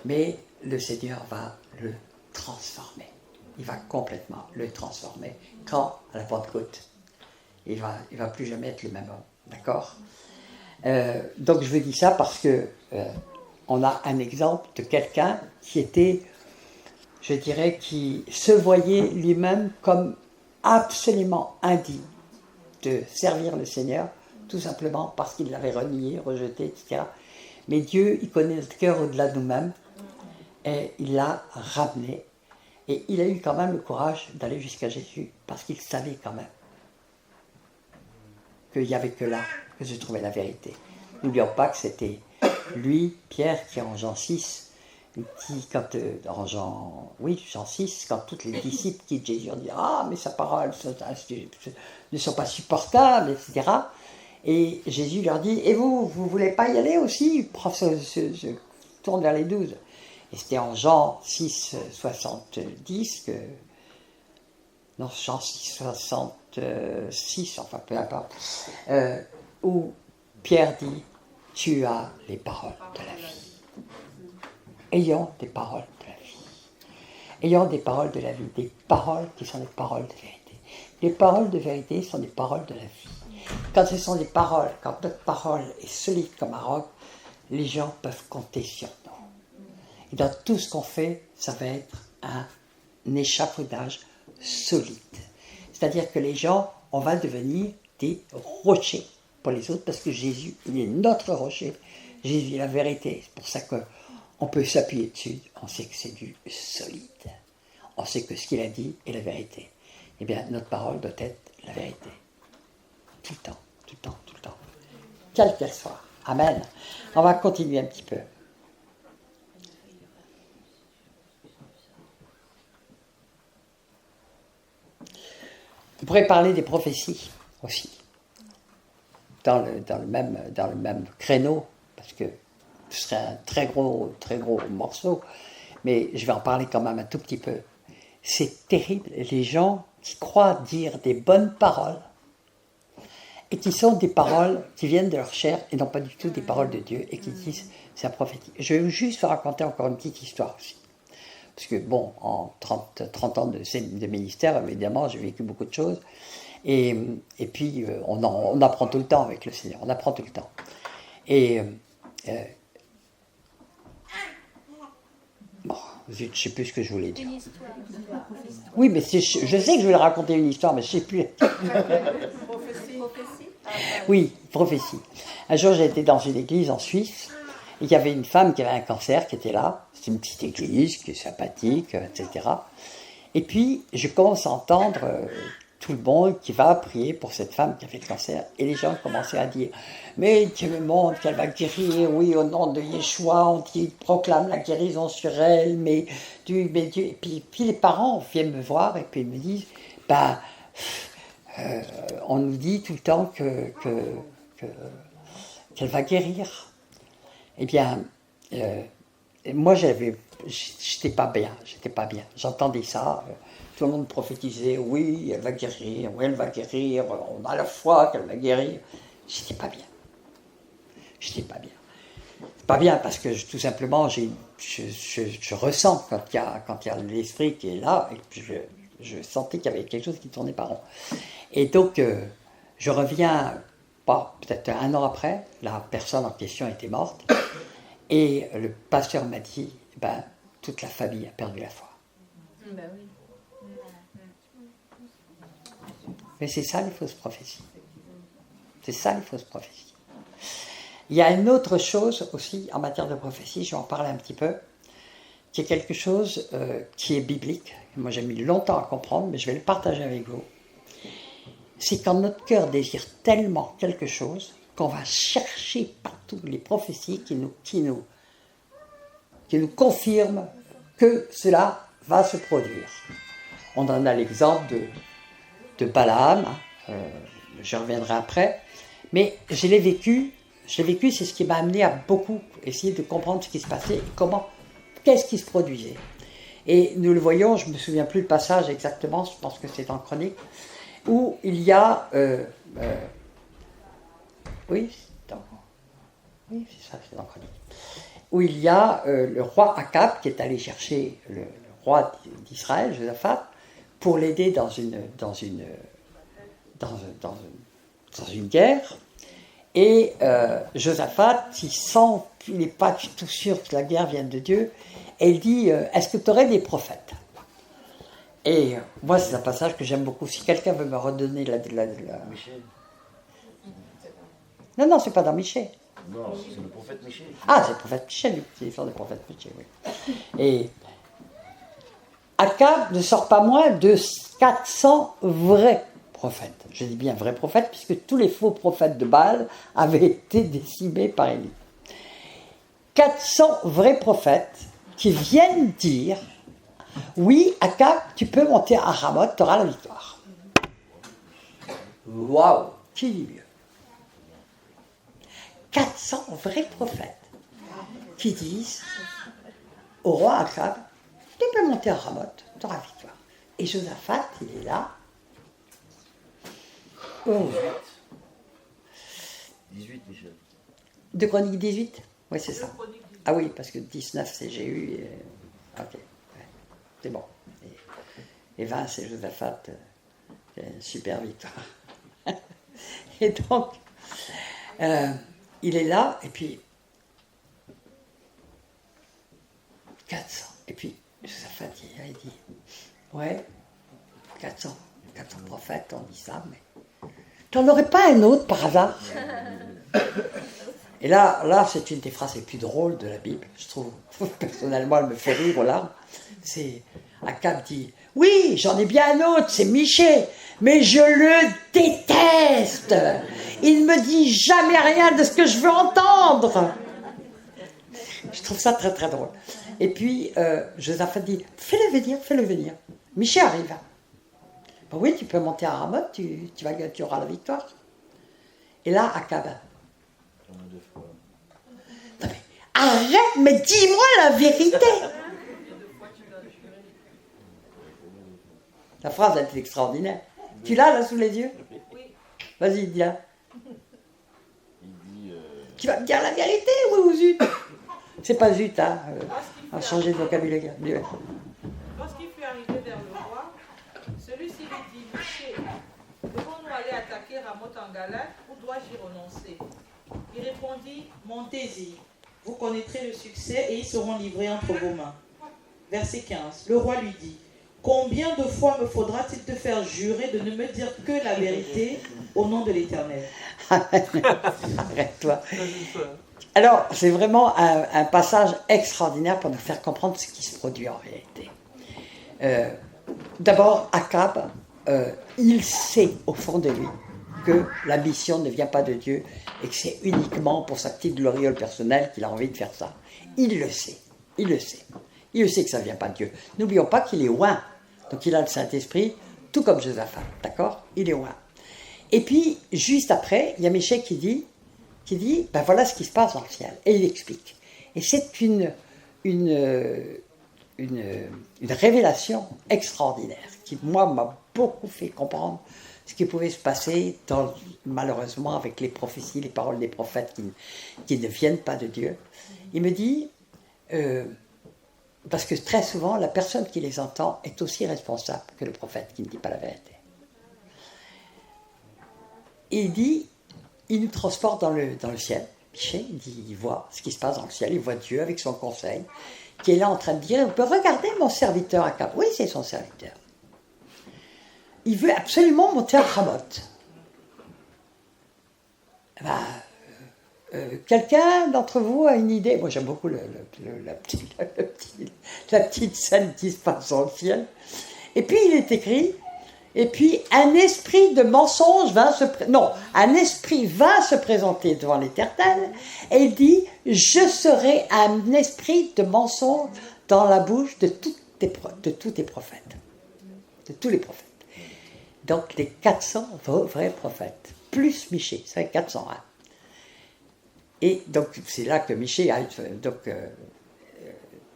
mais le Seigneur va le transformer. Il va complètement le transformer. Quand, à la Pentecôte, il va plus jamais être le même homme. D'accord? Donc je vous dis ça parce que on a un exemple de quelqu'un qui était, je dirais, qui se voyait lui-même comme absolument indigne de servir le Seigneur, tout simplement parce qu'il l'avait renié, rejeté, etc. Mais Dieu, il connaît notre cœur au-delà de nous-mêmes, et il l'a ramené. Et il a eu quand même le courage d'aller jusqu'à Jésus, parce qu'il savait quand même qu'il n'y avait que là que se trouvait la vérité. N'oublions pas que c'était lui, Pierre, qui en Jean 6, qui, Jean 6, quand tous les disciples quittent Jésus, on dit « Ah, mais sa parole ne sont pas supportables, etc. » Et Jésus leur dit « Et vous ne voulez pas y aller aussi ?» Je tourne vers les 12. Et c'était en Jean 6, 70 que... Non, Jean 6, 66, enfin peu importe, où Pierre dit « Tu as les paroles de la vie. » Ayons des paroles de la vie. Ayons des paroles de la vie, des paroles qui sont des paroles de vérité. Les paroles de vérité sont des paroles de la vie. Quand ce sont des paroles, quand notre parole est solide comme un roc, les gens peuvent compter sur nous. Et dans tout ce qu'on fait, ça va être un échafaudage solide. C'est-à-dire que les gens, on va devenir des rochers pour les autres, parce que Jésus, il est notre rocher. Jésus est la vérité. C'est pour ça qu'on peut s'appuyer dessus. On sait que c'est du solide. On sait que ce qu'il a dit est la vérité. Eh bien, notre parole doit être la vérité. Tout le temps, tout le temps, tout le temps. Quelle qu'elle soit. Amen. On va continuer un petit peu. On pourrait parler des prophéties aussi, dans le même créneau, parce que ce serait un très gros morceau, mais je vais en parler quand même un tout petit peu. C'est terrible, les gens qui croient dire des bonnes paroles, et qui sont des paroles qui viennent de leur chair, et non pas du tout des paroles de Dieu, et qui disent, c'est un prophétique. Je vais juste vous raconter encore une petite histoire aussi. Parce que, bon, en 30 ans de ministère, évidemment, j'ai vécu beaucoup de choses. Et puis, on apprend tout le temps avec le Seigneur. On apprend tout le temps. Et, bon, je ne sais plus ce que je voulais dire. Une histoire. Oui, mais je sais que je vais raconter une histoire, mais je ne sais plus. Prophétie. Oui, prophétie. Un jour, j'ai été dans une église en Suisse. Il y avait une femme qui avait un cancer qui était là. C'est une petite église qui est sympathique, etc. Et puis, je commence à entendre tout le monde qui va prier pour cette femme qui a fait le cancer. Et les gens commençaient à dire, mais Dieu me montre qu'elle va guérir, oui, au nom de Yeshua, on proclame la guérison sur elle, mais Dieu. Et puis les parents viennent me voir et puis ils me disent, on nous dit tout le temps qu'elle va guérir. Eh bien, moi, j'étais pas bien. J'entendais ça, tout le monde prophétisait, oui, elle va guérir, on a la foi qu'elle va guérir. J'étais pas bien. Pas bien parce que tout simplement, je ressens quand il y a l'esprit qui est là, et puis je sentais qu'il y avait quelque chose qui tournait par rond. Et donc, je reviens, peut-être un an après, la personne en question était morte, et le pasteur m'a dit, toute la famille a perdu la foi. Ben oui. Mais c'est ça les fausses prophéties. Il y a une autre chose aussi en matière de prophétie, je vais en parler un petit peu, qui est quelque chose qui est biblique. Moi j'ai mis longtemps à comprendre, mais je vais le partager avec vous. C'est quand notre cœur désire tellement quelque chose qu'on va chercher partout les prophéties qui nous confirment que cela va se produire. On en a l'exemple de Balaam, je reviendrai après, mais je l'ai vécu, c'est ce qui m'a amené à beaucoup essayer de comprendre ce qui se passait et qu'est-ce qui se produisait. Et nous le voyons, je ne me souviens plus le passage exactement, je pense que c'est en Chronique, où il y a... oui, c'est ça, c'est en Chronique. Où il y a le roi Akab qui est allé chercher le roi d'Israël, Josaphat, pour l'aider dans une guerre. Et Josaphat, il n'est pas du tout sûr que la guerre vienne de Dieu, et il dit, est-ce que tu aurais des prophètes? Et moi, c'est un passage que j'aime beaucoup. Si quelqu'un veut me redonner Michée. Non, c'est pas dans Michée. Non, c'est le prophète Michée. Ah, c'est le prophète Michée, lui. C'est l'histoire du prophète Michée, oui. Et Akab ne sort pas moins de 400 vrais prophètes. Je dis bien vrais prophètes, puisque tous les faux prophètes de Baal avaient été décimés par Élie. 400 vrais prophètes qui viennent dire, oui, Akab, tu peux monter à Ramoth, tu auras la victoire. Waouh, qui dit mieux? 400 vrais prophètes qui disent au roi Akab, tu peux monter à Ramoth, tu auras la victoire. Et Josaphat, il est là. Oh. 18, Michel. De Chronique 18? Oui, c'est ça. Ah oui, parce que 19, c'est Jéhu. Ok, ouais. C'est bon. Et 20, c'est Josaphat. C'est une super victoire. Et donc, il est là, et puis 400. Et puis, Josaphat, il dit, ouais, 400 prophètes, on dit ça, mais t'en aurais pas un autre par hasard? Et là, c'est une des phrases les plus drôles de la Bible, je trouve. Personnellement, elle me fait rire aux larmes. C'est, Akab dit, oui, j'en ai bien un autre, c'est Michée, mais je le déteste. Il ne me dit jamais rien de ce que je veux entendre. Je trouve ça très très drôle. Et puis, Josaphat dit, fais-le venir. Michée arrive. Ben oui, tu peux monter à Ramoth, tu auras la victoire. Et là, Akab. Non, mais arrête, mais dis-moi la vérité. La phrase, elle est extraordinaire. Tu l'as là sous les yeux? Vas-y, dis-la. Tu vas me dire la vérité, oui ou zut? C'est pas zut, hein. On va changer de vocabulaire. Lorsqu'il fut arrivé vers le roi, celui-ci lui dit, Michée, devons-nous aller attaquer Ramoth en Galade ou dois-je y renoncer? Il répondit, montez-y, vous connaîtrez le succès et ils seront livrés entre vos mains. Verset 15, le roi lui dit, combien de fois me faudra-t-il te faire jurer de ne me dire que la vérité au nom de l'Éternel? Arrête-toi. Alors, c'est vraiment un passage extraordinaire pour nous faire comprendre ce qui se produit en réalité. D'abord, Akab, il sait au fond de lui que la mission ne vient pas de Dieu et que c'est uniquement pour sa petite gloriole personnelle qu'il a envie de faire ça. Il le sait, il le sait. Il le sait que ça ne vient pas de Dieu. N'oublions pas qu'il est oint, donc il a le Saint-Esprit, tout comme Josaphat, d'accord? Il est oint. Et puis, juste après, il y a Michée qui dit, ben voilà ce qui se passe dans le ciel. Et il explique. Et c'est une révélation extraordinaire qui, moi, m'a beaucoup fait comprendre ce qui pouvait se passer, malheureusement, avec les prophéties, les paroles des prophètes qui ne viennent pas de Dieu. Il me dit, parce que très souvent, la personne qui les entend est aussi responsable que le prophète qui ne dit pas la vérité. Et il dit, il nous transporte dans le ciel. Michée, il voit ce qui se passe dans le ciel, il voit Dieu avec son conseil, qui est là en train de dire, vous pouvez regarder mon serviteur Akab. Oui, c'est son serviteur. Il veut absolument monter à Ramoth. Quelqu'un d'entre vous a une idée? Moi, j'aime beaucoup la petite scène qui se passe dans le ciel. Et puis, il est écrit, et puis un esprit de mensonge un esprit va se présenter devant l'Éternel, et il dit, je serai un esprit de mensonge dans la bouche de tous tes prophètes. De tous les prophètes. Donc, les 400 vrais prophètes, plus Michée, c'est 401. Et donc, c'est là que Michée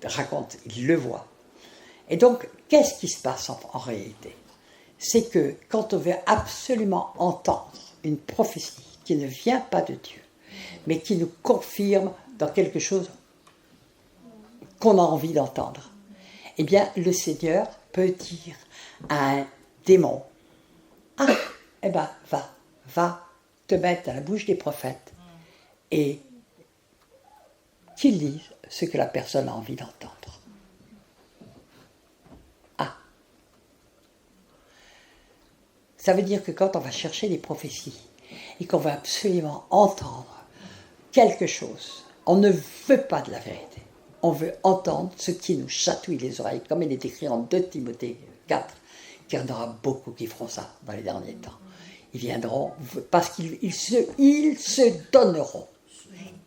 raconte, il le voit. Et donc, qu'est-ce qui se passe en réalité? C'est que quand on veut absolument entendre une prophétie qui ne vient pas de Dieu, mais qui nous confirme dans quelque chose qu'on a envie d'entendre, eh bien, le Seigneur peut dire à un démon, ah, eh ben, va te mettre à la bouche des prophètes et qu'ils disent ce que la personne a envie d'entendre. Ah. Ça veut dire que quand on va chercher des prophéties et qu'on va absolument entendre quelque chose, on ne veut pas de la vérité. On veut entendre ce qui nous chatouille les oreilles, comme il est écrit en 2 Timothée 4, qu'il y en aura beaucoup qui feront ça dans les derniers temps. Ils viendront, parce qu'ils se donneront.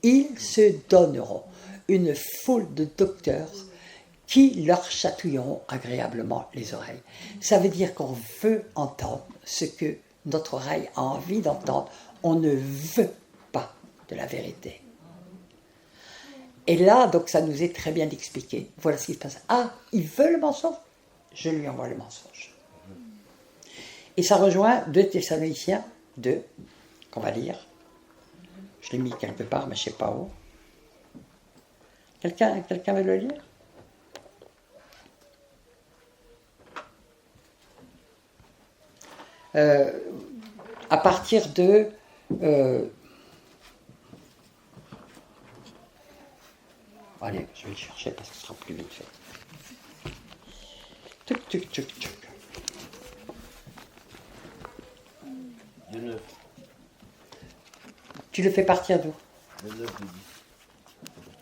Ils se donneront une foule de docteurs qui leur chatouilleront agréablement les oreilles. Ça veut dire qu'on veut entendre ce que notre oreille a envie d'entendre. On ne veut pas de la vérité. Et là, donc, ça nous est très bien expliqué. Voilà ce qui se passe. Ah, il veut le mensonge? Je lui envoie le mensonge. Et ça rejoint 2 Thessaloniciens 2, qu'on va lire. Je l'ai mis quelque part, mais je ne sais pas où. Quelqu'un veut le lire? À partir de... allez, je vais le chercher parce que ce sera plus vite fait. Tuc, tuc, tuc, tuc. Le 9. Tu le fais partir d'où? Le 9 il dit.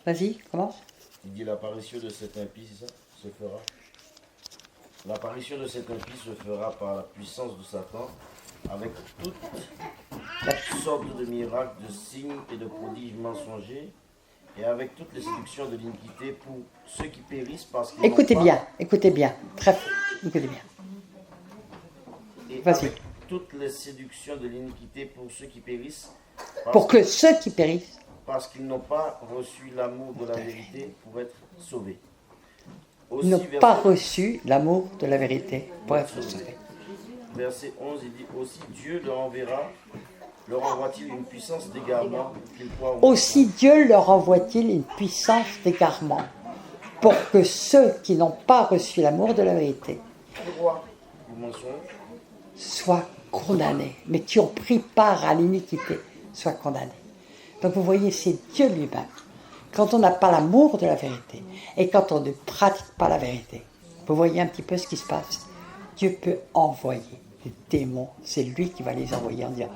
Vas-y, commence. Il dit l'apparition de cet impie, c'est ça? Se fera. L'apparition de cet impie se fera par la puissance de Satan, avec toutes sortes de miracles, de signes et de prodiges mensongers, et avec toutes les séductions de l'iniquité pour ceux qui périssent parce qu'ils Écoutez n'ont bien, écoutez bien. Très, écoutez bien. Vas-y. avec toutes les séductions de l'iniquité pour ceux qui périssent, Pour que ceux qui périssent, parce qu'ils n'ont pas reçu l'amour de la vérité pour être sauvés. Aussi, n'ont pas reçu l'amour de la vérité pour être sauvés. Verset 11, il dit aussi Dieu leur envoie-t-il une puissance d'égarement qu'ils croient au Aussi Dieu leur envoie-t-il une puissance d'égarement pour que ceux qui n'ont pas reçu l'amour de la vérité roi du mensonge soient condamnés, mais qui ont pris part à l'iniquité soient condamnés. Donc vous voyez, c'est Dieu lui-même. Quand on n'a pas l'amour de la vérité et quand on ne pratique pas la vérité, vous voyez un petit peu ce qui se passe. Dieu peut envoyer des démons, c'est lui qui va les envoyer en disant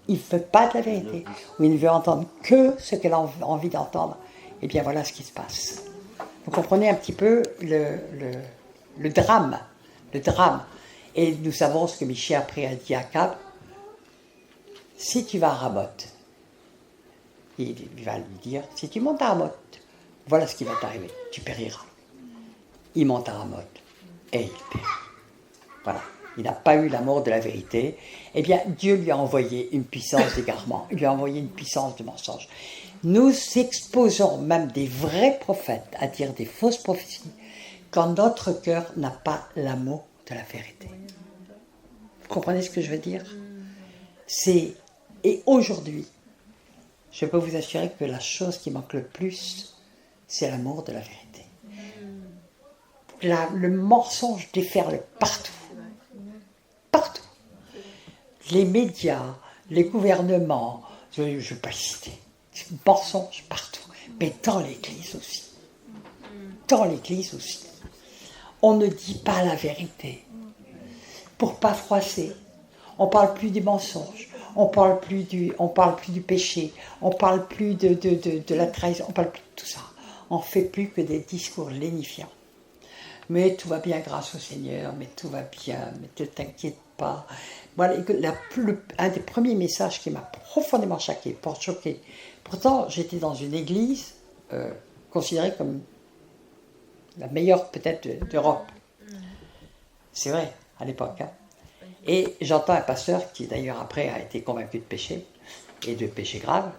il ne veut pas de la vérité ou il ne veut entendre que ce qu'elle a envie d'entendre. Et bien voilà ce qui se passe. Vous comprenez un petit peu le drame. Le drame. Et nous savons ce que Michée après a dit à Akab. Si tu vas à Ramoth, il va lui dire, si tu montes à Ramoth, voilà ce qui va t'arriver, tu périras. Il monte à Ramoth et il périt. Voilà, il n'a pas eu l'amour de la vérité. Eh bien, Dieu lui a envoyé une puissance d'égarement, il lui a envoyé une puissance de mensonge. Nous exposons même des vrais prophètes à dire des fausses prophéties quand notre cœur n'a pas l'amour de la vérité. Vous comprenez ce que je veux dire ? Et aujourd'hui, je peux vous assurer que la chose qui manque le plus, c'est l'amour de la vérité. Le mensonge déferle partout. Partout. Les médias, les gouvernements, je ne vais pas le citer, mensonge partout. Mais dans l'Église aussi. Dans l'Église aussi. On ne dit pas la vérité. Pour pas froisser. On ne parle plus des mensonges. On parle plus du péché, on parle plus de la trahison, on parle plus de tout ça. On ne fait plus que des discours lénifiants. Mais tout va bien grâce au Seigneur, mais tout va bien, mais ne t'inquiète pas. Voilà, un des premiers messages qui m'a profondément choqué. Pourtant, j'étais dans une église considérée comme la meilleure peut-être d'Europe. C'est vrai, à l'époque. Hein. Et j'entends un pasteur, qui d'ailleurs après a été convaincu de péché, et de péché grave,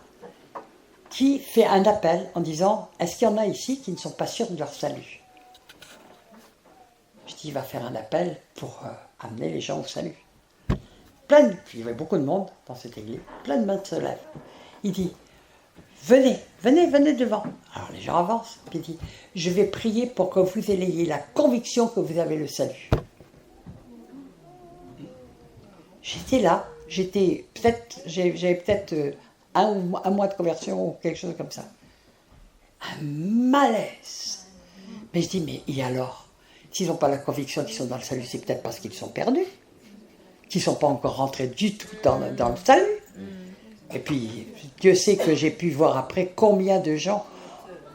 qui fait un appel en disant « Est-ce qu'il y en a ici qui ne sont pas sûrs de leur salut ?» Je dis « Il va faire un appel pour amener les gens au salut. » Il y avait beaucoup de monde dans cette église, plein de mains se lèvent. Il dit « Venez devant. » Alors les gens avancent, puis il dit « Je vais prier pour que vous ayez la conviction que vous avez le salut. » J'étais là, j'avais peut-être un mois de conversion ou quelque chose comme ça. Un malaise. Mais je dis, mais et alors ? S'ils n'ont pas la conviction qu'ils sont dans le salut, c'est peut-être parce qu'ils sont perdus, qu'ils ne sont pas encore rentrés du tout dans le salut. Et puis, Dieu sait que j'ai pu voir après combien de gens,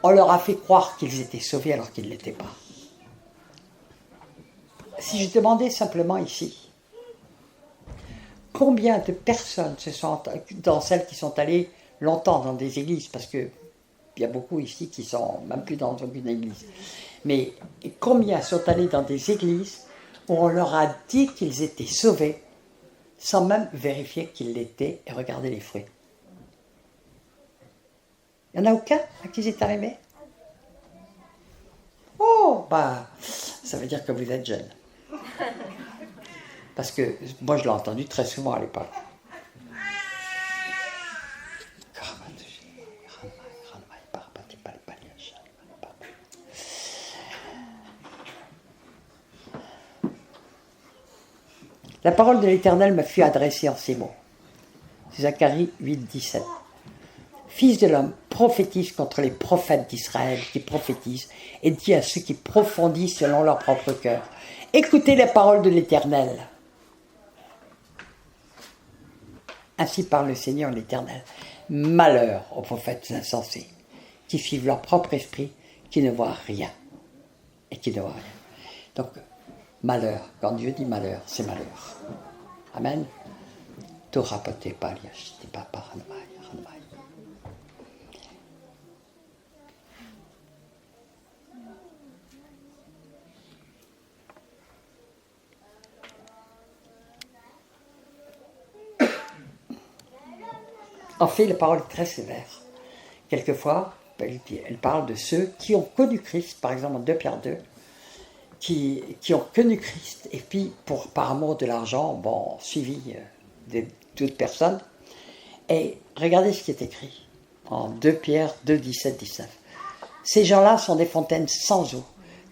on leur a fait croire qu'ils étaient sauvés alors qu'ils ne l'étaient pas. Si je demandais simplement ici, combien de personnes dans celles qui sont allées longtemps dans des églises, parce qu'il y a beaucoup ici qui sont même plus dans aucune église, mais combien sont allés dans des églises où on leur a dit qu'ils étaient sauvés sans même vérifier qu'ils l'étaient et regarder les fruits. Il n'y en a aucun à qui c'est arrivé ? Oh, ça veut dire que vous êtes jeune. Parce que moi, je l'ai entendu très souvent à l'époque. La parole de l'Éternel me fut adressée en ces mots. Zacharie 8, 17. Fils de l'homme, prophétise contre les prophètes d'Israël qui prophétisent et dis à ceux qui profondissent selon leur propre cœur. Écoutez les paroles de l'Éternel. Ainsi parle le Seigneur l'Éternel. Malheur aux prophètes insensés, qui suivent leur propre esprit, qui ne voient rien. Et qui ne voient rien. Donc, malheur, quand Dieu dit malheur, c'est malheur. Amen. En fait, la parole est très sévère. Quelquefois, elle parle de ceux qui ont connu Christ, par exemple en 2 Pierre 2, qui ont connu Christ, et puis par amour de l'argent, bon, suivi de toute personne. Et regardez ce qui est écrit en 2 Pierre 2, 17, 19. Ces gens-là sont des fontaines sans eau,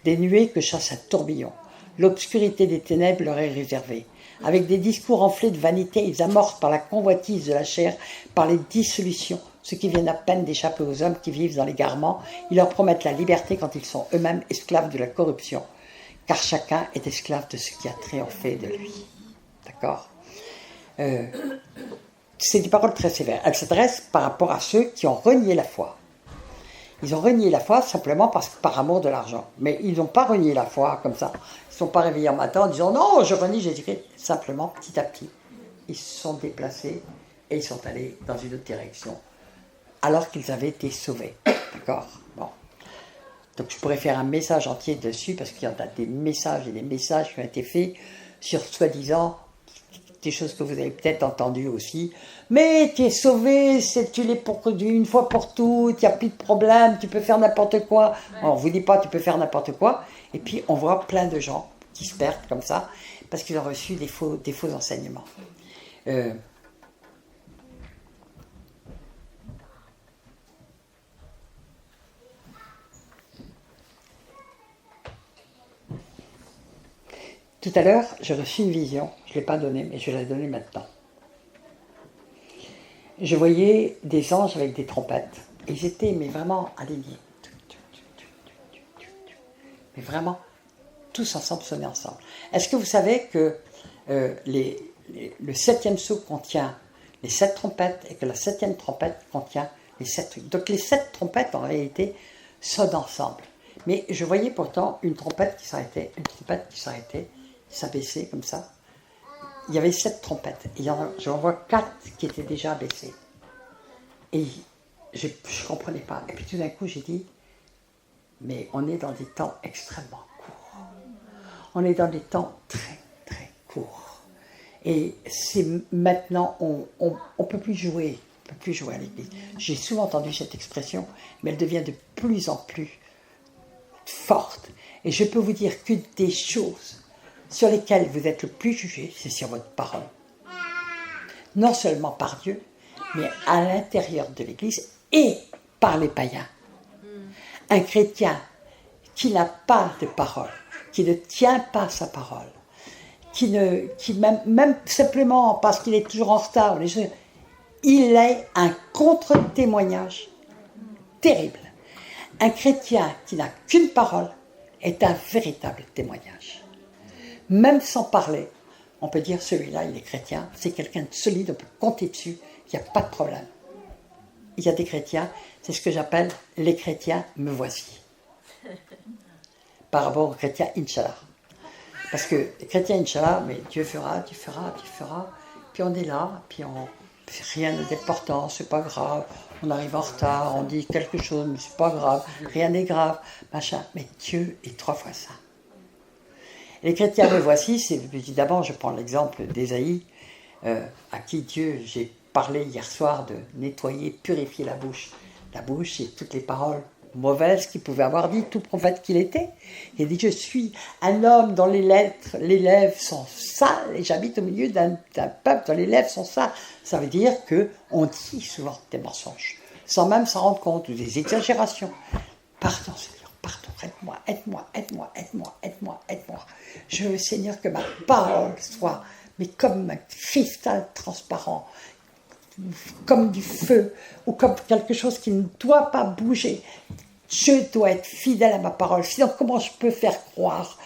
des nuées que chasse un tourbillon. L'obscurité des ténèbres leur est réservée. Avec des discours enflés de vanité, ils amorcent par la convoitise de la chair, par les dissolutions, ceux qui viennent à peine d'échapper aux hommes qui vivent dans l'égarement. Ils leur promettent la liberté quand ils sont eux-mêmes esclaves de la corruption, car chacun est esclave de ce qui a triomphé de lui. D'accord ? C'est des paroles très sévères. Elles s'adressent par rapport à ceux qui ont renié la foi. Ils ont renié la foi simplement par amour de l'argent. Mais ils n'ont pas renié la foi comme ça. Ils ne sont pas réveillés en matin en disant « Non, je renie Jésus-Christ ». Simplement, petit à petit, ils se sont déplacés et ils sont allés dans une autre direction. Alors qu'ils avaient été sauvés. D'accord ? Bon. Donc je pourrais faire un message entier dessus parce qu'il y en a des messages et des messages qui ont été faits sur soi-disant des choses que vous avez peut-être entendues aussi. Mais tu es sauvé, tu l'es une fois pour toutes, il n'y a plus de problème, tu peux faire n'importe quoi. On ne vous dit pas tu peux faire n'importe quoi. Et puis on voit plein de gens qui se perdent comme ça parce qu'ils ont reçu des faux enseignements. Tout à l'heure, j'ai reçu une vision, je ne l'ai pas donnée, mais je vais la donner maintenant. Je voyais des anges avec des trompettes, et ils étaient mais vraiment alignés. Mais vraiment, tous ensemble sonnaient ensemble. Est-ce que vous savez que le 7e sceau contient les 7 trompettes, et que la 7e trompette contient les 7 trucs. Donc les 7 trompettes, en réalité, sonnent ensemble. Mais je voyais pourtant une trompette qui s'arrêtait, qui s'abaissait comme ça. Il y avait 7 trompettes. Et j'en vois 4 qui étaient déjà abaissées. Et je ne comprenais pas. Et puis tout d'un coup, j'ai dit, mais on est dans des temps extrêmement courts. On est dans des temps très, très courts. Et c'est maintenant, on ne peut plus jouer. On peut plus jouer à l'église. J'ai souvent entendu cette expression, mais elle devient de plus en plus forte. Et je peux vous dire qu'une des choses sur lesquelles vous êtes le plus jugé, c'est sur votre parole. Non seulement par Dieu, mais à l'intérieur de l'Église et par les païens. Un chrétien qui n'a pas de parole, qui ne tient pas sa parole, qui même simplement parce qu'il est toujours en retard, il est un contre-témoignage terrible. Un chrétien qui n'a qu'une parole est un véritable témoignage. Même sans parler, on peut dire celui-là, il est chrétien, c'est quelqu'un de solide, on peut compter dessus, il n'y a pas de problème. Il y a des chrétiens, c'est ce que j'appelle les chrétiens me voici. Par rapport aux chrétiens Inch'Allah. Parce que les chrétiens Inch'Allah, mais Dieu fera, puis on est là, puis rien d'important, c'est pas grave, on arrive en retard, on dit quelque chose, mais c'est pas grave, rien n'est grave, machin, mais Dieu est 3 fois ça. Les chrétiens me voici, c'est évidemment, je prends l'exemple d'Ésaïe, à qui Dieu, j'ai parlé hier soir de nettoyer, purifier la bouche. La bouche, c'est toutes les paroles mauvaises qu'il pouvait avoir dit, tout prophète qu'il était. Il a dit, je suis un homme dont les lèvres sont sales, et j'habite au milieu d'un peuple dont les lèvres sont sales. Ça veut dire qu'on dit souvent des mensonges, sans même s'en rendre compte, ou des exagérations. Pardon, Seigneur, pardon, aide-moi. Je veux, Seigneur, que ma parole soit, mais comme un cristal transparent, comme du feu, ou comme quelque chose qui ne doit pas bouger. Je dois être fidèle à ma parole. Sinon, comment je peux faire croire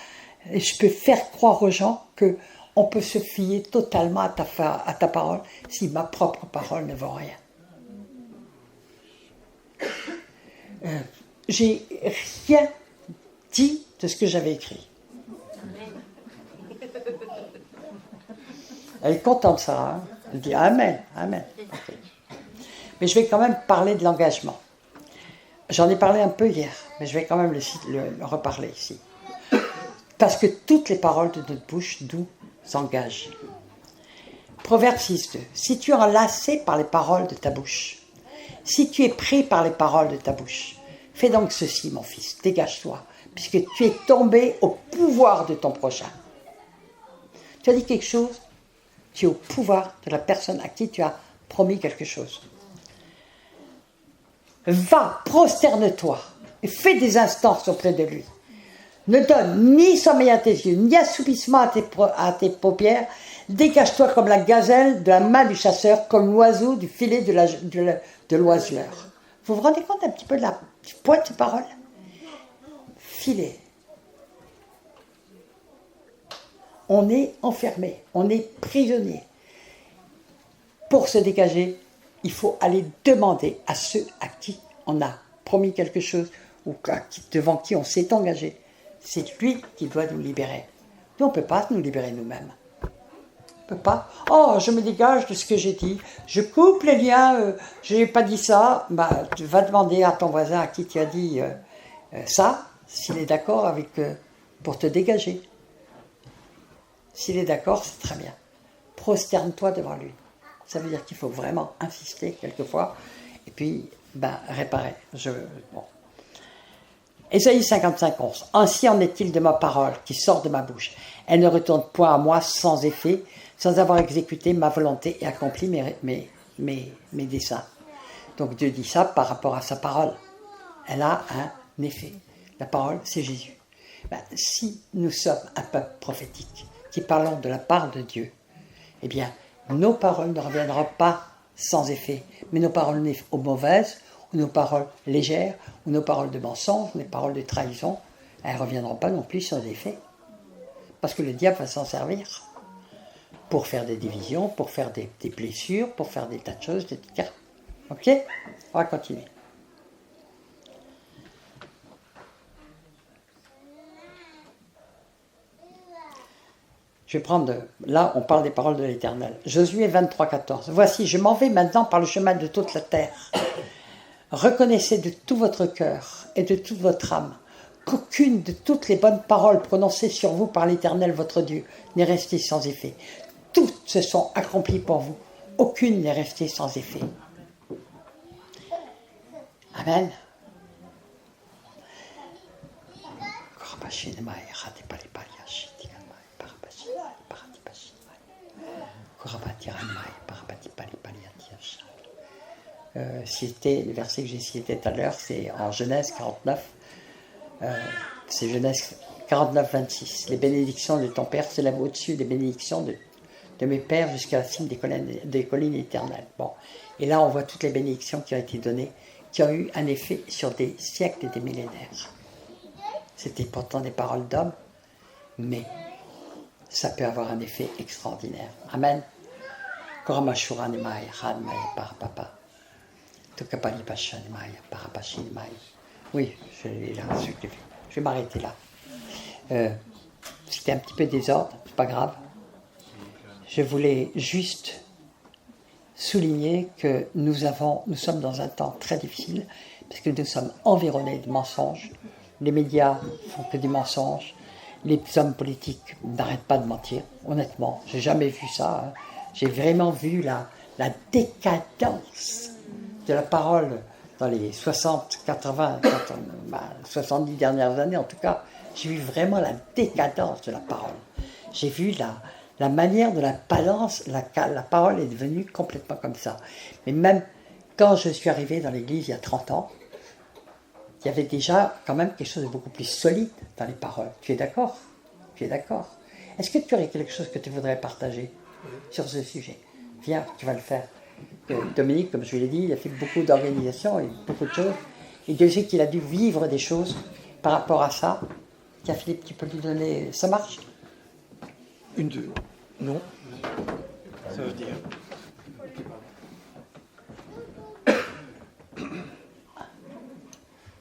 aux gens qu'on peut se fier totalement à ta parole si ma propre parole ne vaut rien. J'ai rien dit de ce que j'avais écrit. Elle est contente, Sarah. Hein? Elle dit Amen. Okay. Mais je vais quand même parler de l'engagement. J'en ai parlé un peu hier, mais je vais quand même le reparler ici. Parce que toutes les paroles de notre bouche nous engagent. Proverbe 6.2. Si tu es enlacé par les paroles de ta bouche, si tu es pris par les paroles de ta bouche, fais donc ceci, mon fils, dégage-toi, puisque tu es tombé au pouvoir de ton prochain. Tu as dit quelque chose, tu es au pouvoir de la personne à qui tu as promis quelque chose. Va, prosterne-toi et fais des instances auprès de lui. Ne donne ni sommeil à tes yeux, ni assoupissement à tes paupières. Dégage-toi comme la gazelle de la main du chasseur, comme l'oiseau du filet de l'oiseleur. Vous vous rendez compte un petit peu du poids de ces paroles? Filet. On est enfermé, on est prisonnier. Pour se dégager, il faut aller demander à ceux à qui on a promis quelque chose ou devant qui on s'est engagé. C'est lui qui doit nous libérer. Nous, on ne peut pas nous libérer nous-mêmes. On ne peut pas. Oh, je me dégage de ce que j'ai dit. Je coupe les liens. Je n'ai pas dit ça. Bah, tu vas demander à ton voisin à qui tu as dit ça, s'il est d'accord avec pour te dégager. S'il est d'accord, c'est très bien. Prosterne-toi devant lui. Ça veut dire qu'il faut vraiment insister quelquefois. Et puis, réparer. Bon. Ésaïe 55:11. Ainsi en est-il de ma parole qui sort de ma bouche. Elle ne retourne point à moi sans effet, sans avoir exécuté ma volonté et accompli mes desseins. Donc Dieu dit ça par rapport à sa parole. Elle a un effet. La parole, c'est Jésus. Si nous sommes un peuple prophétique qui parlons de la part de Dieu, eh bien, nos paroles ne reviendront pas sans effet. Mais nos paroles mauvaises, ou nos paroles légères, ou nos paroles de mensonge, ou nos paroles de trahison, elles ne reviendront pas non plus sans effet. Parce que le diable va s'en servir pour faire des divisions, pour faire des blessures, pour faire des tas de choses, etc. Ok? On va continuer. Je vais prendre, là on parle des paroles de l'Éternel. Josué 23:14. Voici, je m'en vais maintenant par le chemin de toute la terre. Reconnaissez de tout votre cœur et de toute votre âme qu'aucune de toutes les bonnes paroles prononcées sur vous par l'Éternel votre Dieu n'est restée sans effet. Toutes se sont accomplies pour vous. Aucune n'est restée sans effet. Amen. C'était le verset que j'ai cité tout à l'heure, c'est en Genèse 49. C'est Genèse 49, 26. Les bénédictions de ton Père s'élèvent au-dessus des bénédictions de mes pères jusqu'à la cime des collines éternelles. Bon. Et là, on voit toutes les bénédictions qui ont été données, qui ont eu un effet sur des siècles et des millénaires. C'était pourtant des paroles d'hommes, mais ça peut avoir un effet extraordinaire. Amen. Oui, je l'ai là, je vais m'arrêter là. C'était un petit peu désordre, c'est pas grave. Je voulais juste souligner que nous sommes dans un temps très difficile, parce que nous sommes environnés de mensonges. Les médias font que des mensonges. Les hommes politiques n'arrêtent pas de mentir. Honnêtement, j'ai jamais vu ça. Hein. J'ai vraiment vu la décadence de la parole dans les 60, 80, 70 dernières années en tout cas. J'ai vu vraiment la décadence de la parole. J'ai vu la manière de la balance, la parole est devenue complètement comme ça. Mais même quand je suis arrivé dans l'église il y a 30 ans, il y avait déjà quand même quelque chose de beaucoup plus solide dans les paroles. Tu es d'accord? Tu es d'accord? Est-ce que tu aurais quelque chose que tu voudrais partager sur ce sujet? Viens, tu vas le faire. Dominique, comme je l'ai dit, il a fait beaucoup d'organisations et beaucoup de choses. Et Dieu sait qu'il a dû vivre des choses par rapport à ça. Tiens, Philippe, tu peux lui donner... Ça marche? Une, deux. Non. Ça veut dire...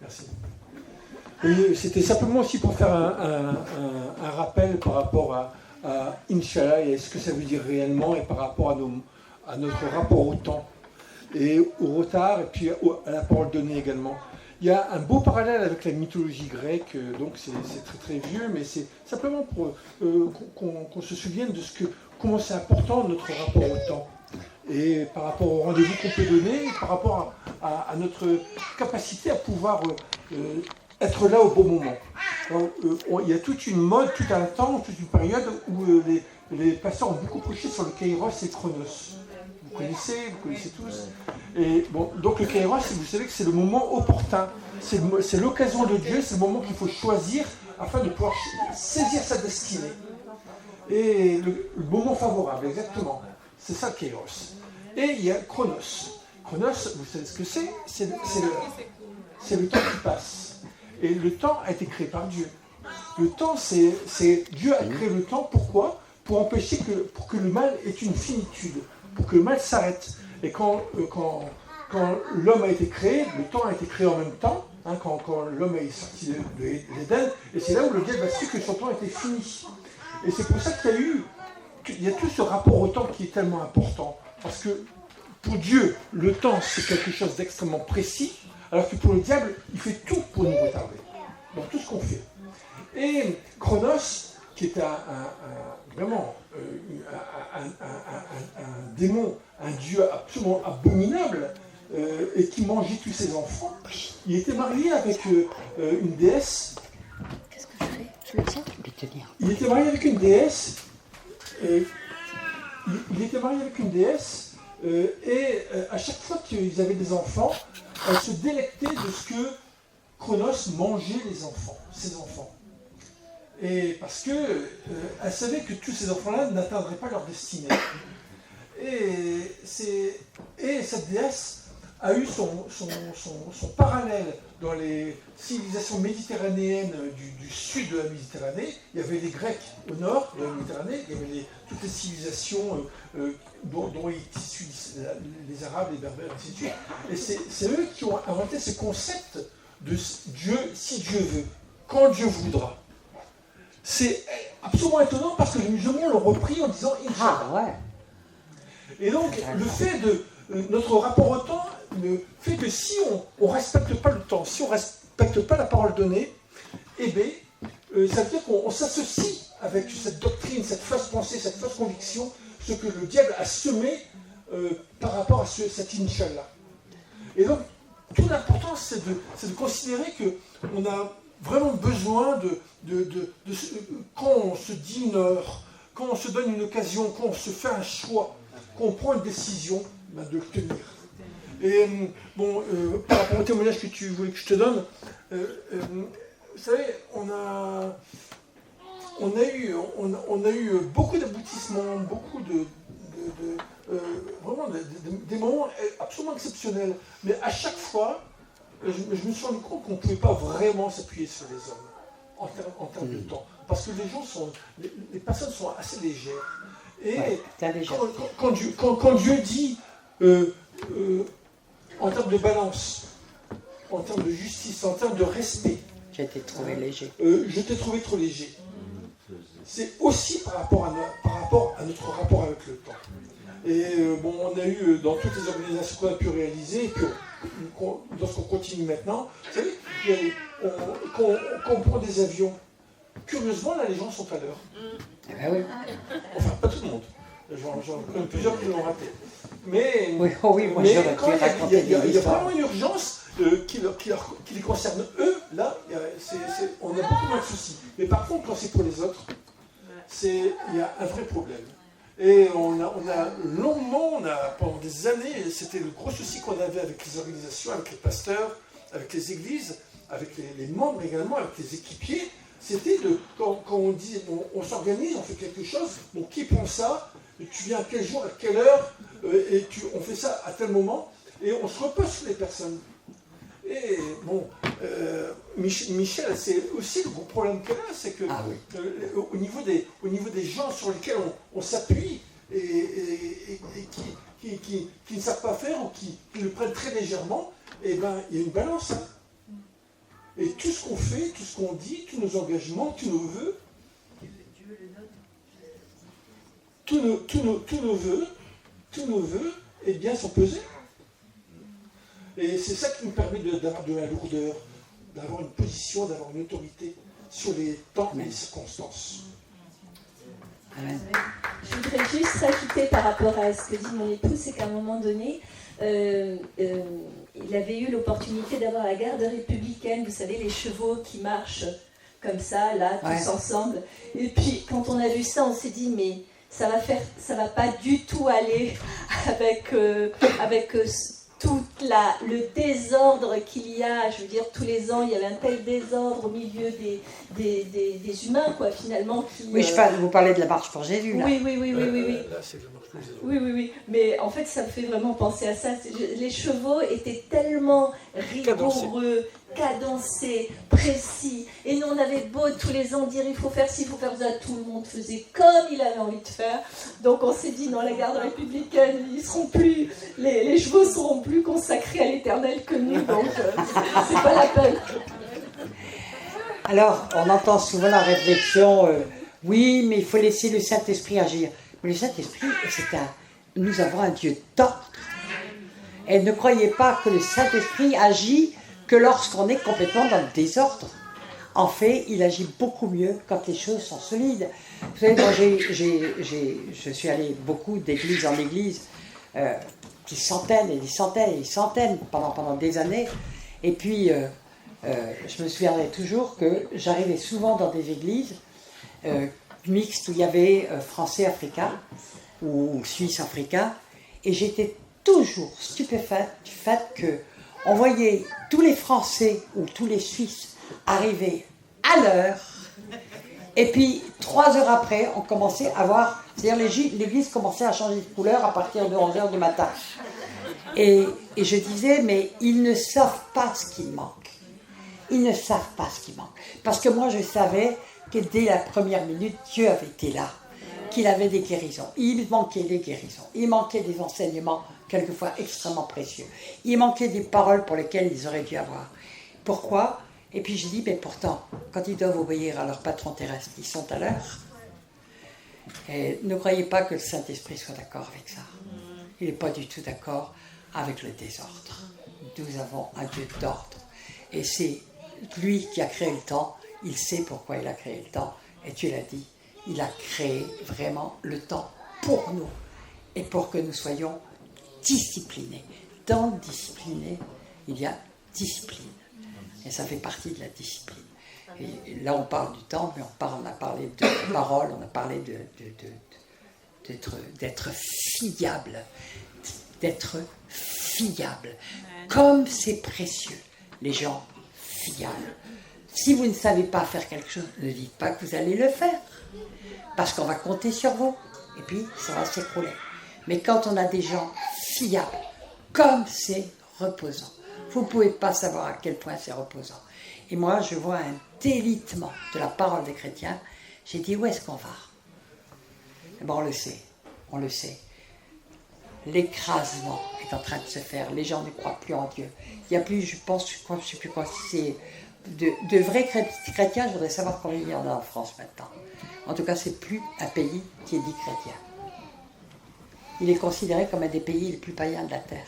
Merci. Et c'était simplement aussi pour faire un rappel par rapport à Inch'Allah et ce que ça veut dire réellement et par rapport à notre rapport au temps et au retard et puis à la parole donnée également. Il y a un beau parallèle avec la mythologie grecque, donc c'est très très vieux, mais c'est simplement pour qu'on se souvienne de ce que comment c'est important notre rapport au temps. Et par rapport au rendez-vous qu'on peut donner, et par rapport à notre capacité à pouvoir être là au bon moment. Alors, il y a toute une mode, tout un temps, toute une période où les pasteurs ont beaucoup prêché sur le Kairos et le Chronos. Vous connaissez tous. Et bon, donc le Kairos, vous savez que c'est le moment opportun. C'est l'occasion de Dieu, c'est le moment qu'il faut choisir afin de pouvoir saisir sa destinée. Et le moment favorable, exactement. C'est ça le Kairos. Et il y a Chronos. Chronos, vous savez ce que c'est? C'est le temps qui passe. Et le temps a été créé par Dieu. Le temps, c'est Dieu a créé le temps. Pourquoi? Pour empêcher pour que le mal ait une finitude, pour que le mal s'arrête. Et quand l'homme a été créé, le temps a été créé en même temps, hein, quand l'homme est sorti de l'Éden, et c'est là où le diable a su que son temps était fini. Et c'est pour ça qu'il y a tout ce rapport au temps qui est tellement important. Parce que pour Dieu, le temps, c'est quelque chose d'extrêmement précis, alors que pour le diable, il fait tout pour nous retarder, dans tout ce qu'on fait. Et Chronos, qui est vraiment un démon, un dieu absolument abominable, et qui mangeait tous ses enfants, il était marié avec une déesse. Qu'est-ce que je fais? Je le tiens? Je vais tenir. Il était marié avec une déesse. Il était marié avec une déesse, et à chaque fois qu'ils avaient des enfants, elle se délectait de ce que Chronos mangeait ses enfants. Et parce que elle savait que tous ces enfants-là n'atteindraient pas leur destinée. Et cette déesse a eu son parallèle dans les civilisations méditerranéennes du sud de la Méditerranée. Il y avait les Grecs au nord de la Méditerranée, il y avait toutes les civilisations dont étaient issus les Arabes, les Berbères, ainsi de suite. Et c'est eux qui ont inventé ce concept de Dieu, si Dieu veut, quand Dieu voudra. C'est absolument étonnant parce que les musulmans l'ont repris en disant « Inch'Allah ». Ah ouais. Et donc, le fait de notre rapport au temps fait que si on ne respecte pas le temps, si on ne respecte pas la parole donnée, eh bien, ça veut dire qu'on s'associe avec cette doctrine, cette fausse pensée, cette fausse conviction, ce que le diable a semé par rapport à cet Inch'Allah. Et donc, toute l'importance, c'est de considérer qu'on a vraiment besoin quand on se dit une heure, quand on se donne une occasion, quand on se fait un choix, quand on prend une décision, de le tenir. Et par rapport au témoignage que tu voulais que je te donne, vous savez, on a eu beaucoup d'aboutissements, beaucoup vraiment des moments absolument exceptionnels. Mais à chaque fois, je me suis rendu compte qu'on ne pouvait pas vraiment s'appuyer sur les hommes en termes de temps. Parce que les personnes sont assez légères. Et quand Dieu dit, en termes de balance, en termes de justice, en termes de respect, j'ai été trouvé léger. Je t'ai trouvé trop léger. C'est aussi par rapport à notre rapport avec le temps. Et on a eu dans toutes les organisations qu'on a pu réaliser, et puis lorsqu'on continue maintenant, vous savez, quand on prend des avions, curieusement, là, les gens sont à l'heure. Eh ben oui. Enfin, pas tout le monde. J'en connais plusieurs qui l'ont raté. Mais, oui, moi j'aurais pu raconter des histoires. Il y a vraiment une urgence qui les concerne eux, là, on a beaucoup moins de soucis. Mais par contre, quand c'est pour les autres, il y a un vrai problème. Et on a longuement, pendant des années, c'était le gros souci qu'on avait avec les organisations, avec les pasteurs, avec les églises, avec les membres également, avec les équipiers, c'était quand on dit, on s'organise, on fait quelque chose, qui prend ça, tu viens à quel jour, à quelle heure, et on fait ça à tel moment, et on se repose sur les personnes. Et Michel, c'est aussi le gros problème qu'elle a, c'est que au niveau des gens sur lesquels on s'appuie et qui ne savent pas faire ou qui le prennent très légèrement, il y a une balance. Hein. Et tout ce qu'on fait, tout ce qu'on dit, tous nos engagements, tous nos vœux, tous nos vœux, sont pesés. Et c'est ça qui nous permet d'avoir de la lourdeur, d'avoir une position, d'avoir une autorité sur les temps et les circonstances. Amen. Je voudrais juste rajouter par rapport à ce que dit mon époux, c'est qu'à un moment donné, il avait eu l'opportunité d'avoir la garde républicaine, vous savez, les chevaux qui marchent comme ça, là, tous ensemble. Et puis, quand on a vu ça, on s'est dit, mais ça va pas du tout aller avec tout le désordre qu'il y a. Je veux dire, tous les ans, il y avait un tel désordre au milieu des humains, quoi, finalement. Oui, vous parlez de la marche pour Jésus, là. Oui. Là, c'est le marche pour Jésus. Oui. Mais en fait, ça me fait vraiment penser à ça. Les chevaux étaient tellement rigoureux, cadencés, précis. Et nous, on avait beau tous les ans dire il faut faire ci, il faut faire ça. Tout le monde faisait comme il avait envie de faire. Donc on s'est dit, non, la garde républicaine, les chevaux seront plus consacrés à l'Éternel que nous. Donc c'est pas la peine. Alors, on entend souvent la réflexion, oui, mais il faut laisser le Saint-Esprit agir. Mais le Saint-Esprit, nous avons un Dieu d'ordre. Et ne croyez pas que le Saint-Esprit agit que lorsqu'on est complètement dans le désordre. En fait, il agit beaucoup mieux quand les choses sont solides. Vous savez, moi, je suis allé beaucoup d'église en église, des centaines et des centaines et des centaines pendant des années. Et puis, je me souviendrai toujours que j'arrivais souvent dans des églises mixtes où il y avait français-africains ou suisse-africains, et j'étais toujours stupéfaite du fait qu'on voyait tous les Français ou tous les Suisses arriver à l'heure, et puis 3 heures après, on commençait à voir, c'est-à-dire l'église commençait à changer de couleur à partir de 11 heures du matin. Et je disais, mais ils ne savent pas ce qu'il manque. Ils ne savent pas ce qui manque. Parce que moi, je savais que dès la première minute, Dieu avait été là, qu'il avait des guérisons. Il manquait des guérisons. Il manquait des enseignements, quelquefois extrêmement précieux. Il manquait des paroles pour lesquelles ils auraient dû avoir. Pourquoi ? Et puis je dis, mais pourtant, quand ils doivent obéir à leur patron terrestre, ils sont à l'heure. Et ne croyez pas que le Saint-Esprit soit d'accord avec ça. Il n'est pas du tout d'accord avec le désordre. Nous avons un Dieu d'ordre. Et c'est lui qui a créé le temps. Il sait pourquoi il a créé le temps. Et tu l'as dit, il a créé vraiment le temps pour nous. Et pour que nous soyons disciplinés. Dans le discipliné, il y a discipline. Et ça fait partie de la discipline. Et là, on parle du temps, mais on a parlé de parole, on a parlé d'être fiable. D'être fiable. Comme c'est précieux, les gens fiables. Si vous ne savez pas faire quelque chose, ne dites pas que vous allez le faire. Parce qu'on va compter sur vous. Et puis, ça va s'écrouler. Mais quand on a des gens fiables, comme c'est reposant, vous ne pouvez pas savoir à quel point c'est reposant. Et moi, je vois un délitement de la parole des chrétiens. J'ai dit, où est-ce qu'on va ? Eh bien, on le sait. L'écrasement est en train de se faire. Les gens ne croient plus en Dieu. Il n'y a plus, je ne sais plus quoi, c'est de vrais chrétiens. Je voudrais savoir combien il y en a en France maintenant. En tout cas, c'est plus un pays qui est dit chrétien. Il est considéré comme un des pays les plus païens de la terre.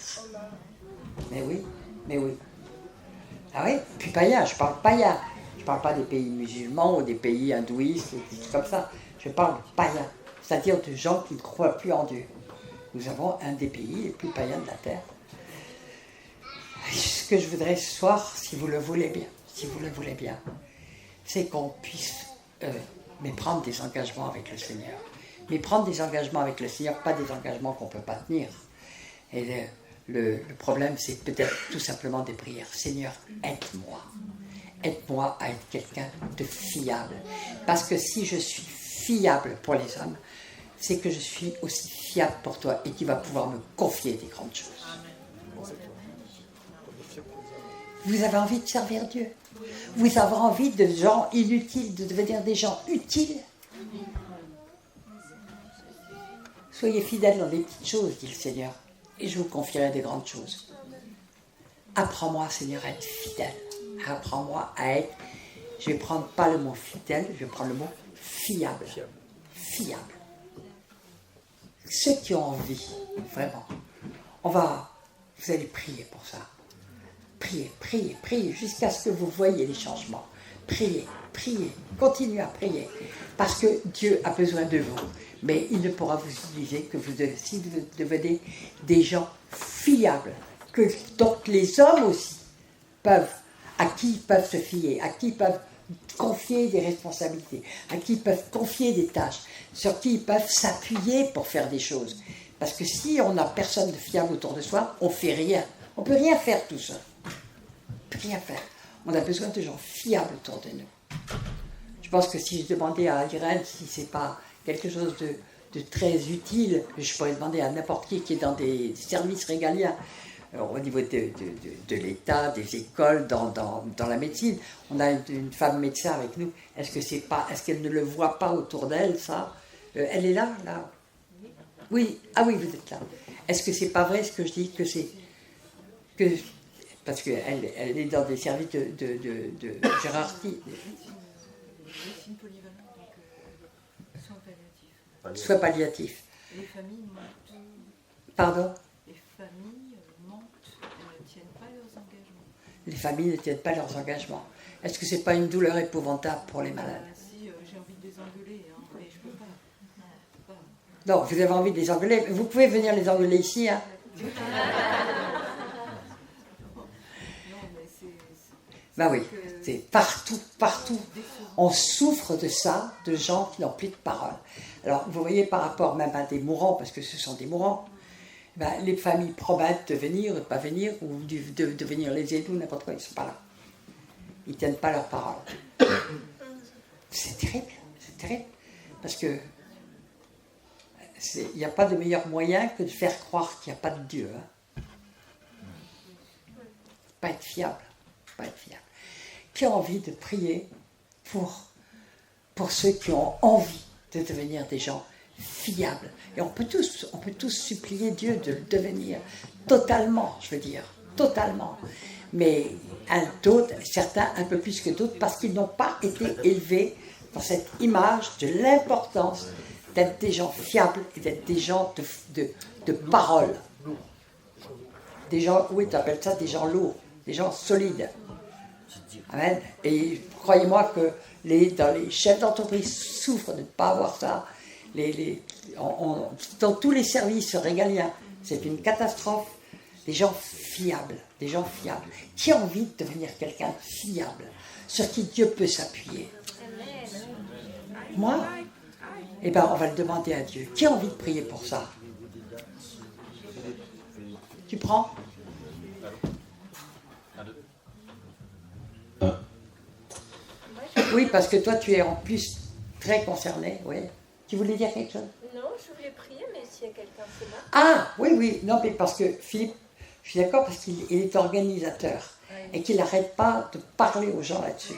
Mais oui. Ah oui, plus païen, je parle païen. Je ne parle pas des pays musulmans ou des pays hindouistes ou des trucs comme ça. Je parle païen, c'est-à-dire de gens qui ne croient plus en Dieu. Nous avons un des pays les plus païens de la terre. Ce que je voudrais ce soir, si vous le voulez bien, c'est qu'on puisse prendre des engagements avec le Seigneur. Mais prendre des engagements avec le Seigneur, pas des engagements qu'on ne peut pas tenir. Et le problème, c'est peut-être tout simplement des prières. Seigneur, aide-moi. Aide-moi à être quelqu'un de fiable. Parce que si je suis fiable pour les hommes, c'est que je suis aussi fiable pour toi et qui va pouvoir me confier des grandes choses. Vous avez envie de servir Dieu. Vous avez envie de gens inutiles, de devenir des gens utiles. Soyez fidèles dans les petites choses, dit le Seigneur, et je vous confierai des grandes choses. Apprends-moi, Seigneur, à être fidèle. Apprends-moi à être... Je ne vais prendre pas le mot fidèle, je vais prendre le mot fiable. Fiable. Ceux qui ont envie, vraiment, vous allez prier pour ça. Priez jusqu'à ce que vous voyez les changements. priez, priez, continuez à prier, parce que Dieu a besoin de vous, mais il ne pourra vous utiliser que si vous devenez des gens fiables, donc les hommes aussi à qui ils peuvent se fier, à qui ils peuvent confier des responsabilités, à qui ils peuvent confier des tâches, sur qui ils peuvent s'appuyer pour faire des choses. Parce que si on n'a personne de fiable autour de soi, on ne fait rien. On ne peut rien faire tout seul. On ne peut rien faire. On a besoin de gens fiables autour de nous. Je pense que si je demandais à Irène si ce n'est pas quelque chose de très utile, je pourrais demander à n'importe qui est dans des services régaliens, au niveau de l'État, des écoles, dans la médecine. On a une femme médecin avec nous. Est-ce qu'elle ne le voit pas autour d'elle, ça? Elle est là? Oui. Ah oui, vous êtes là. Est-ce que c'est pas vrai ce que je dis parce qu'elle est dans des services de Gérardie. Médecine polyvalente, donc soins palliatifs. Soins palliatifs. Les familles mentent. Pardon? Les familles mentent, elles ne tiennent pas leurs engagements. Les familles ne tiennent pas leurs engagements. Est-ce que c'est pas une douleur épouvantable pour les malades? Si, j'ai envie de les engueuler, hein, mais je peux pas. Non, vous avez envie de les engueuler. Vous pouvez venir les engueuler ici, hein? Ben oui, c'est partout. On souffre de ça, de gens qui n'ont plus de parole. Alors, vous voyez, par rapport même à des mourants, parce que ce sont des mourants, ben, les familles promettent de venir, de ne pas venir, ou de venir les aider, ou n'importe quoi, ils ne sont pas là. Ils ne tiennent pas leur parole. C'est terrible, parce que il n'y a pas de meilleur moyen que de faire croire qu'il n'y a pas de Dieu. Hein. Pas être fiable. Qui a envie de prier pour ceux qui ont envie de devenir des gens fiables. Et on peut tous supplier Dieu de le devenir totalement, totalement. Mais certains un peu plus que d'autres, parce qu'ils n'ont pas été élevés dans cette image de l'importance d'être des gens fiables et d'être des gens de parole. Des gens, oui, tu appelles ça des gens lourds, des gens solides. Amen. Et croyez-moi que dans les chefs d'entreprise souffrent de ne pas avoir ça. Dans tous les services régaliens, c'est une catastrophe. Des gens fiables. Qui a envie de devenir quelqu'un de fiable, sur qui Dieu peut s'appuyer? Moi? Eh bien, on va le demander à Dieu. Qui a envie de prier pour ça? Tu prends? Oui, parce que toi, tu es en plus très concerné. Oui. Tu voulais dire quelque chose? Non, je voulais prier, mais s'il y a quelqu'un, c'est là. Ah, oui. Non, mais parce que Philippe, je suis d'accord, parce qu'il est organisateur et qu'il n'arrête pas de parler aux gens là-dessus.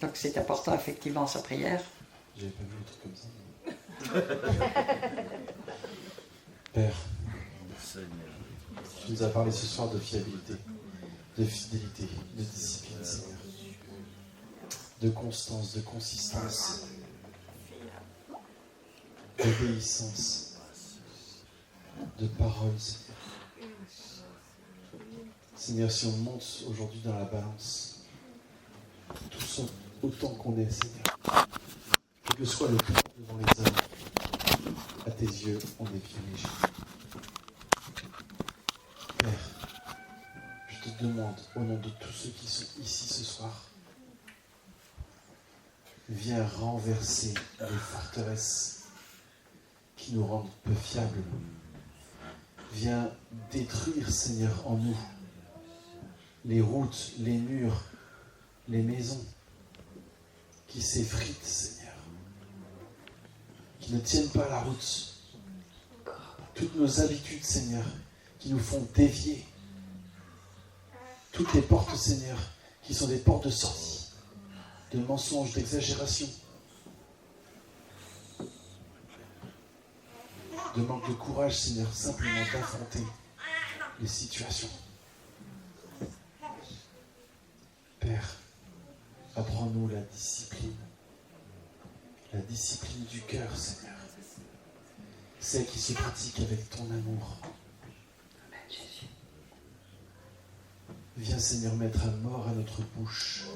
Donc, c'est important, effectivement, sa prière. J'avais pas vu un truc comme ça. Père, tu nous as parlé ce soir de fiabilité, de fidélité, de discipline, Seigneur. De constance, de consistance, d'obéissance, de parole, Seigneur. Seigneur, si on monte aujourd'hui dans la balance, tous autant qu'on est, Seigneur, quel que soit le temps devant les hommes, à tes yeux, on est bien léger. Père, je te demande, au nom de tous ceux qui sont ici ce soir, viens renverser les forteresses qui nous rendent peu fiables. Viens détruire, Seigneur, en nous les routes, les murs, les maisons qui s'effritent, Seigneur, qui ne tiennent pas la route. Toutes nos habitudes, Seigneur, qui nous font dévier. Toutes les portes, Seigneur, qui sont des portes de sortie, de mensonges, d'exagération, de manque de courage, Seigneur, simplement d'affronter les situations. Père, apprends-nous la discipline du cœur, Seigneur, celle qui se pratique avec ton amour. Viens, Seigneur, mettre un mort à notre bouche.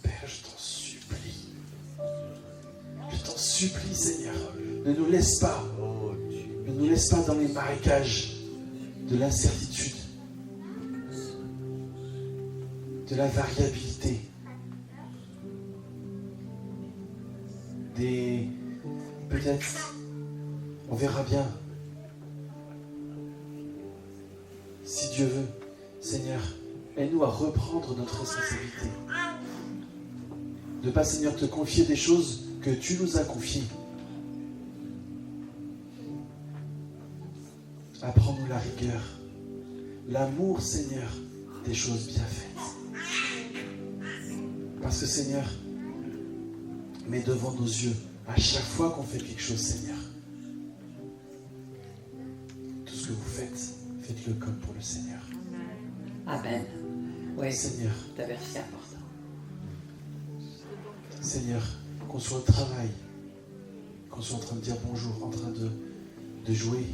Père, je t'en supplie. Je t'en supplie, Seigneur. Ne nous laisse pas. Ne nous laisse pas dans les marécages de l'incertitude, de la variabilité, peut-être, on verra bien. Si Dieu veut, Seigneur, aide-nous à reprendre notre responsabilité. Ne pas, Seigneur, te confier des choses que tu nous as confiées. Apprends-nous la rigueur, l'amour, Seigneur, des choses bien faites. Parce que, Seigneur, mets devant nos yeux, à chaque fois qu'on fait quelque chose, Seigneur, tout ce que vous faites, faites-le comme pour le Seigneur. Amen. Oui, Seigneur, ta verset important. Seigneur, qu'on soit au travail, qu'on soit en train de dire bonjour, en train de jouer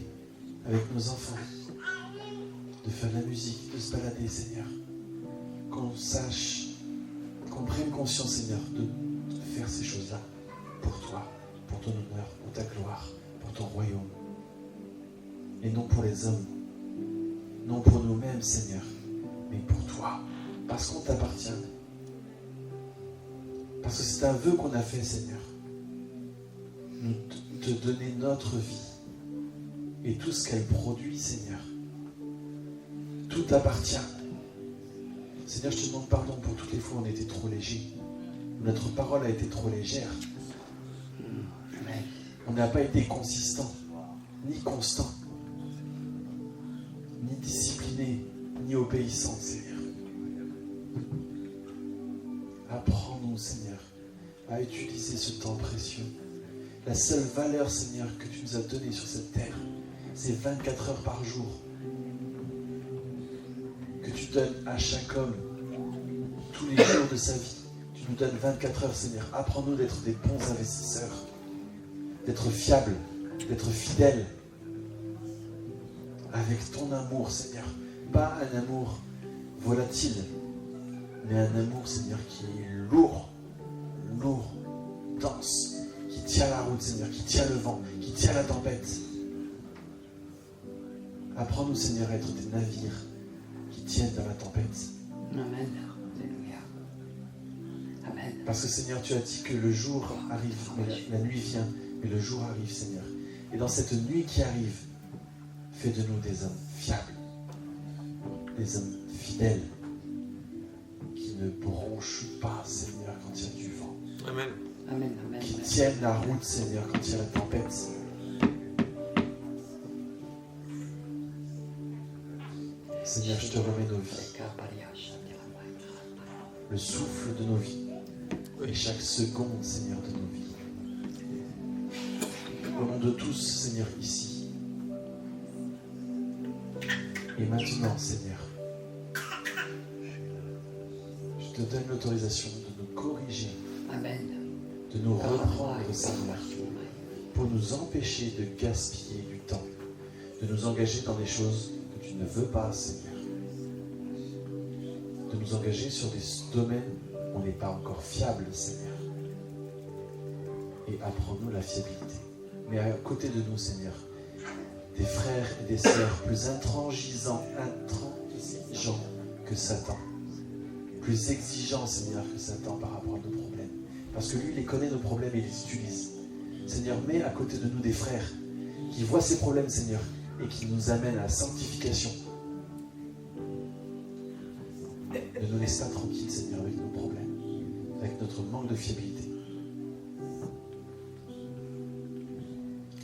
avec nos enfants, de faire de la musique, de se balader, Seigneur. Qu'on sache, qu'on prenne conscience, Seigneur, de faire ces choses-là pour toi, pour ton honneur, pour ta gloire, pour ton royaume. Et non pour les hommes, non pour nous-mêmes, Seigneur, mais pour toi, parce qu'on t'appartient. Parce que c'est un vœu qu'on a fait, Seigneur. Nous te donner notre vie et tout ce qu'elle produit, Seigneur. Tout t'appartient. Seigneur, je te demande pardon pour toutes les fois où on était trop léger. Notre parole a été trop légère. On n'a pas été consistant, ni constant, ni discipliné, ni obéissant, Seigneur. Apprends-nous, Seigneur, à utiliser ce temps précieux. La seule valeur, Seigneur, que tu nous as donnée sur cette terre, c'est 24 heures par jour que tu donnes à chaque homme tous les jours de sa vie. Tu nous donnes 24 heures, Seigneur. Apprends-nous d'être des bons investisseurs, d'être fiables, d'être fidèles avec ton amour, Seigneur. Pas un amour volatile, mais un amour, Seigneur, qui est lourd, dense, qui tient la route, Seigneur, qui tient le vent, qui tient la tempête. Apprends-nous, Seigneur, à être des navires qui tiennent dans la tempête. Amen. Alléluia. Amen. Parce que, Seigneur, tu as dit que le jour arrive, mais la nuit vient, mais le jour arrive, Seigneur. Et dans cette nuit qui arrive, fais de nous des hommes fiables, des hommes fidèles, qui ne bronchent pas, Seigneur, quand il y a du vent. Amen. Amen, amen. Qui tiennent la route, Seigneur, quand il y a la tempête. Seigneur, je te remets nos vies, le souffle de nos vies, et chaque seconde, Seigneur, de nos vies. Au nom de tous, Seigneur, ici. Et maintenant, Seigneur, je te donne l'autorisation de nous corriger, Amen. de nous reprendre, Seigneur, pour nous empêcher de gaspiller du temps, de nous engager dans des choses que tu ne veux pas, Seigneur, de nous engager sur des domaines où on n'est pas encore fiable, Seigneur. Et apprends-nous la fiabilité. Mais à côté de nous, Seigneur, des frères et des sœurs plus intransigeants que Satan, plus exigeants, Seigneur, que Satan par rapport à nos problèmes. Parce que lui, il les connaît, nos problèmes, et il les utilise. Seigneur, mets à côté de nous des frères qui voient ces problèmes, Seigneur, et qui nous amènent à la sanctification. Ne nous laisse pas tranquilles, Seigneur, avec nos problèmes, avec notre manque de fiabilité.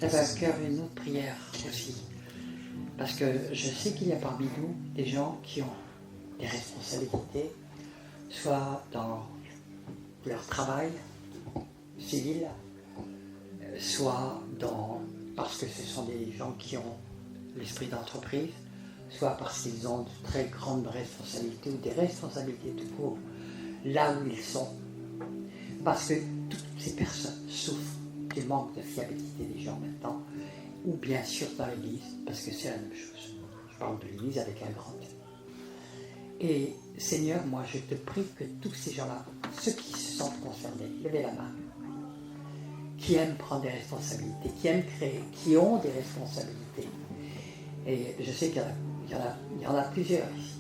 J'avais à cœur une autre prière aussi. Parce que je sais qu'il y a parmi nous des gens qui ont des responsabilités, soit dans leur travail civil, soit parce que ce sont des gens qui ont l'esprit d'entreprise, soit parce qu'ils ont de très grandes responsabilités ou des responsabilités tout court là où ils sont. Parce que toutes ces personnes souffrent du manque de fiabilité des gens maintenant ou bien sûr dans l'Église, parce que c'est la même chose. Je parle de l'Église avec un grand T. Et Seigneur, moi je te prie que tous ces gens-là, ceux qui se sentent concernés, levez la main, qui aiment prendre des responsabilités, qui aiment créer, qui ont des responsabilités. Et je sais qu'il y en a plusieurs ici.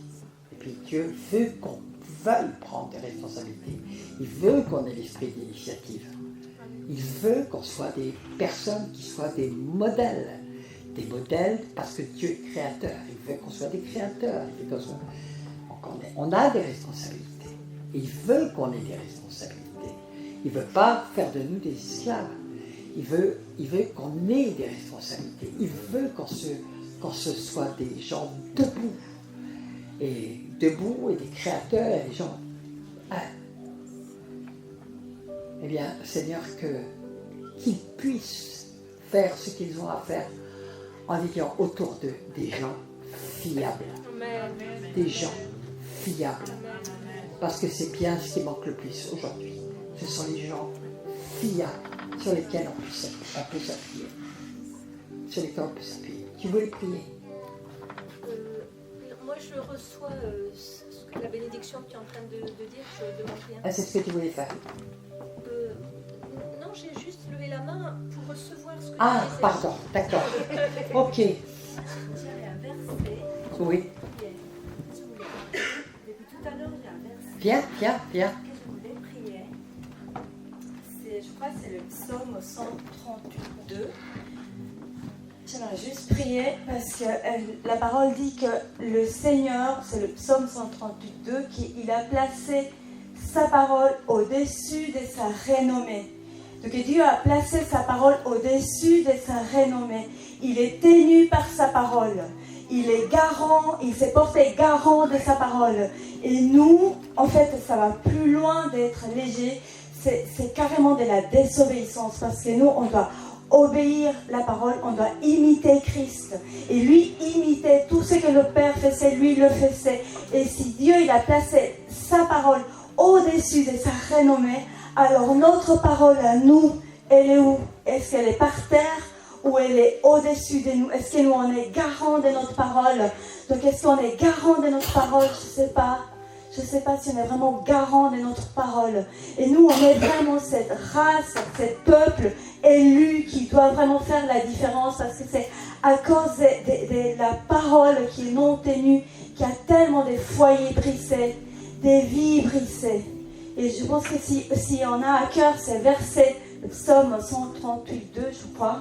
Et puis Dieu veut qu'on veuille prendre des responsabilités. Il veut qu'on ait l'esprit d'initiative. Il veut qu'on soit des personnes qui soient des modèles. Des modèles parce que Dieu est créateur. Il veut qu'on soit des créateurs. Il veut qu'on soit... On a des responsabilités. Et il veut qu'on ait des responsabilités. Il ne veut pas faire de nous des esclaves. Il veut qu'on ait des responsabilités. Il veut qu'on se soit des gens debout. Et debout et des créateurs et des gens. Eh bien, Seigneur, qu'ils puissent faire ce qu'ils ont à faire en ayant autour d'eux des gens fiables. Des gens fiables. Parce que c'est bien ce qui manque le plus aujourd'hui. Ce sont les gens fiables sur lesquels on peut s'appuyer. Sur lesquels on peut s'appuyer. Tu voulais prier? Moi, je reçois la bénédiction que tu es en train de dire, je ne demande rien. Ah, c'est ce que tu voulais faire? Non, j'ai juste levé la main pour recevoir ce que tu Ah, disais. pardon, d'accord. Ok. J'avais un verset. Oui. Depuis tout à l'heure, il y a un verset. Viens. Que je voulais prier. Je crois que c'est le psaume 138, 2. J'aimerais juste prier parce que la parole dit que le Seigneur, c'est le psaume 138, 2, qu'il a placé sa parole au-dessus de sa renommée. Donc Dieu a placé sa parole au-dessus de sa renommée. Il est tenu par sa parole. Il est garant, il s'est porté garant de sa parole. Et nous, en fait, ça va plus loin d'être léger. C'est carrément de la désobéissance parce que nous, on doit obéir la parole, on doit imiter Christ. Et lui imitait tout ce que le Père faisait, lui le faisait. Et si Dieu il a placé sa parole au-dessus de sa renommée, alors notre parole à nous, elle est où? Est-ce qu'elle est par terre ou elle est au-dessus de nous? Est-ce que nous on est garant de notre parole? Donc est-ce qu'on est garant de notre parole? Je ne sais pas. Je ne sais pas si on est vraiment garant de notre parole. Et nous, on est vraiment cette race, cet peuple élu qui doit vraiment faire la différence parce que c'est à cause de la parole qui est non tenue qu'il y a tellement de foyers brisés, des vies brisées. Et je pense que si on a à cœur ces versets, le psaume 138, 2, je crois,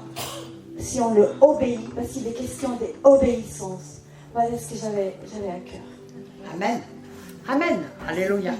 si on le obéit, parce qu'il est question d'obéissance. Voilà ce que j'avais à cœur. Amen. Amen. Alléluia.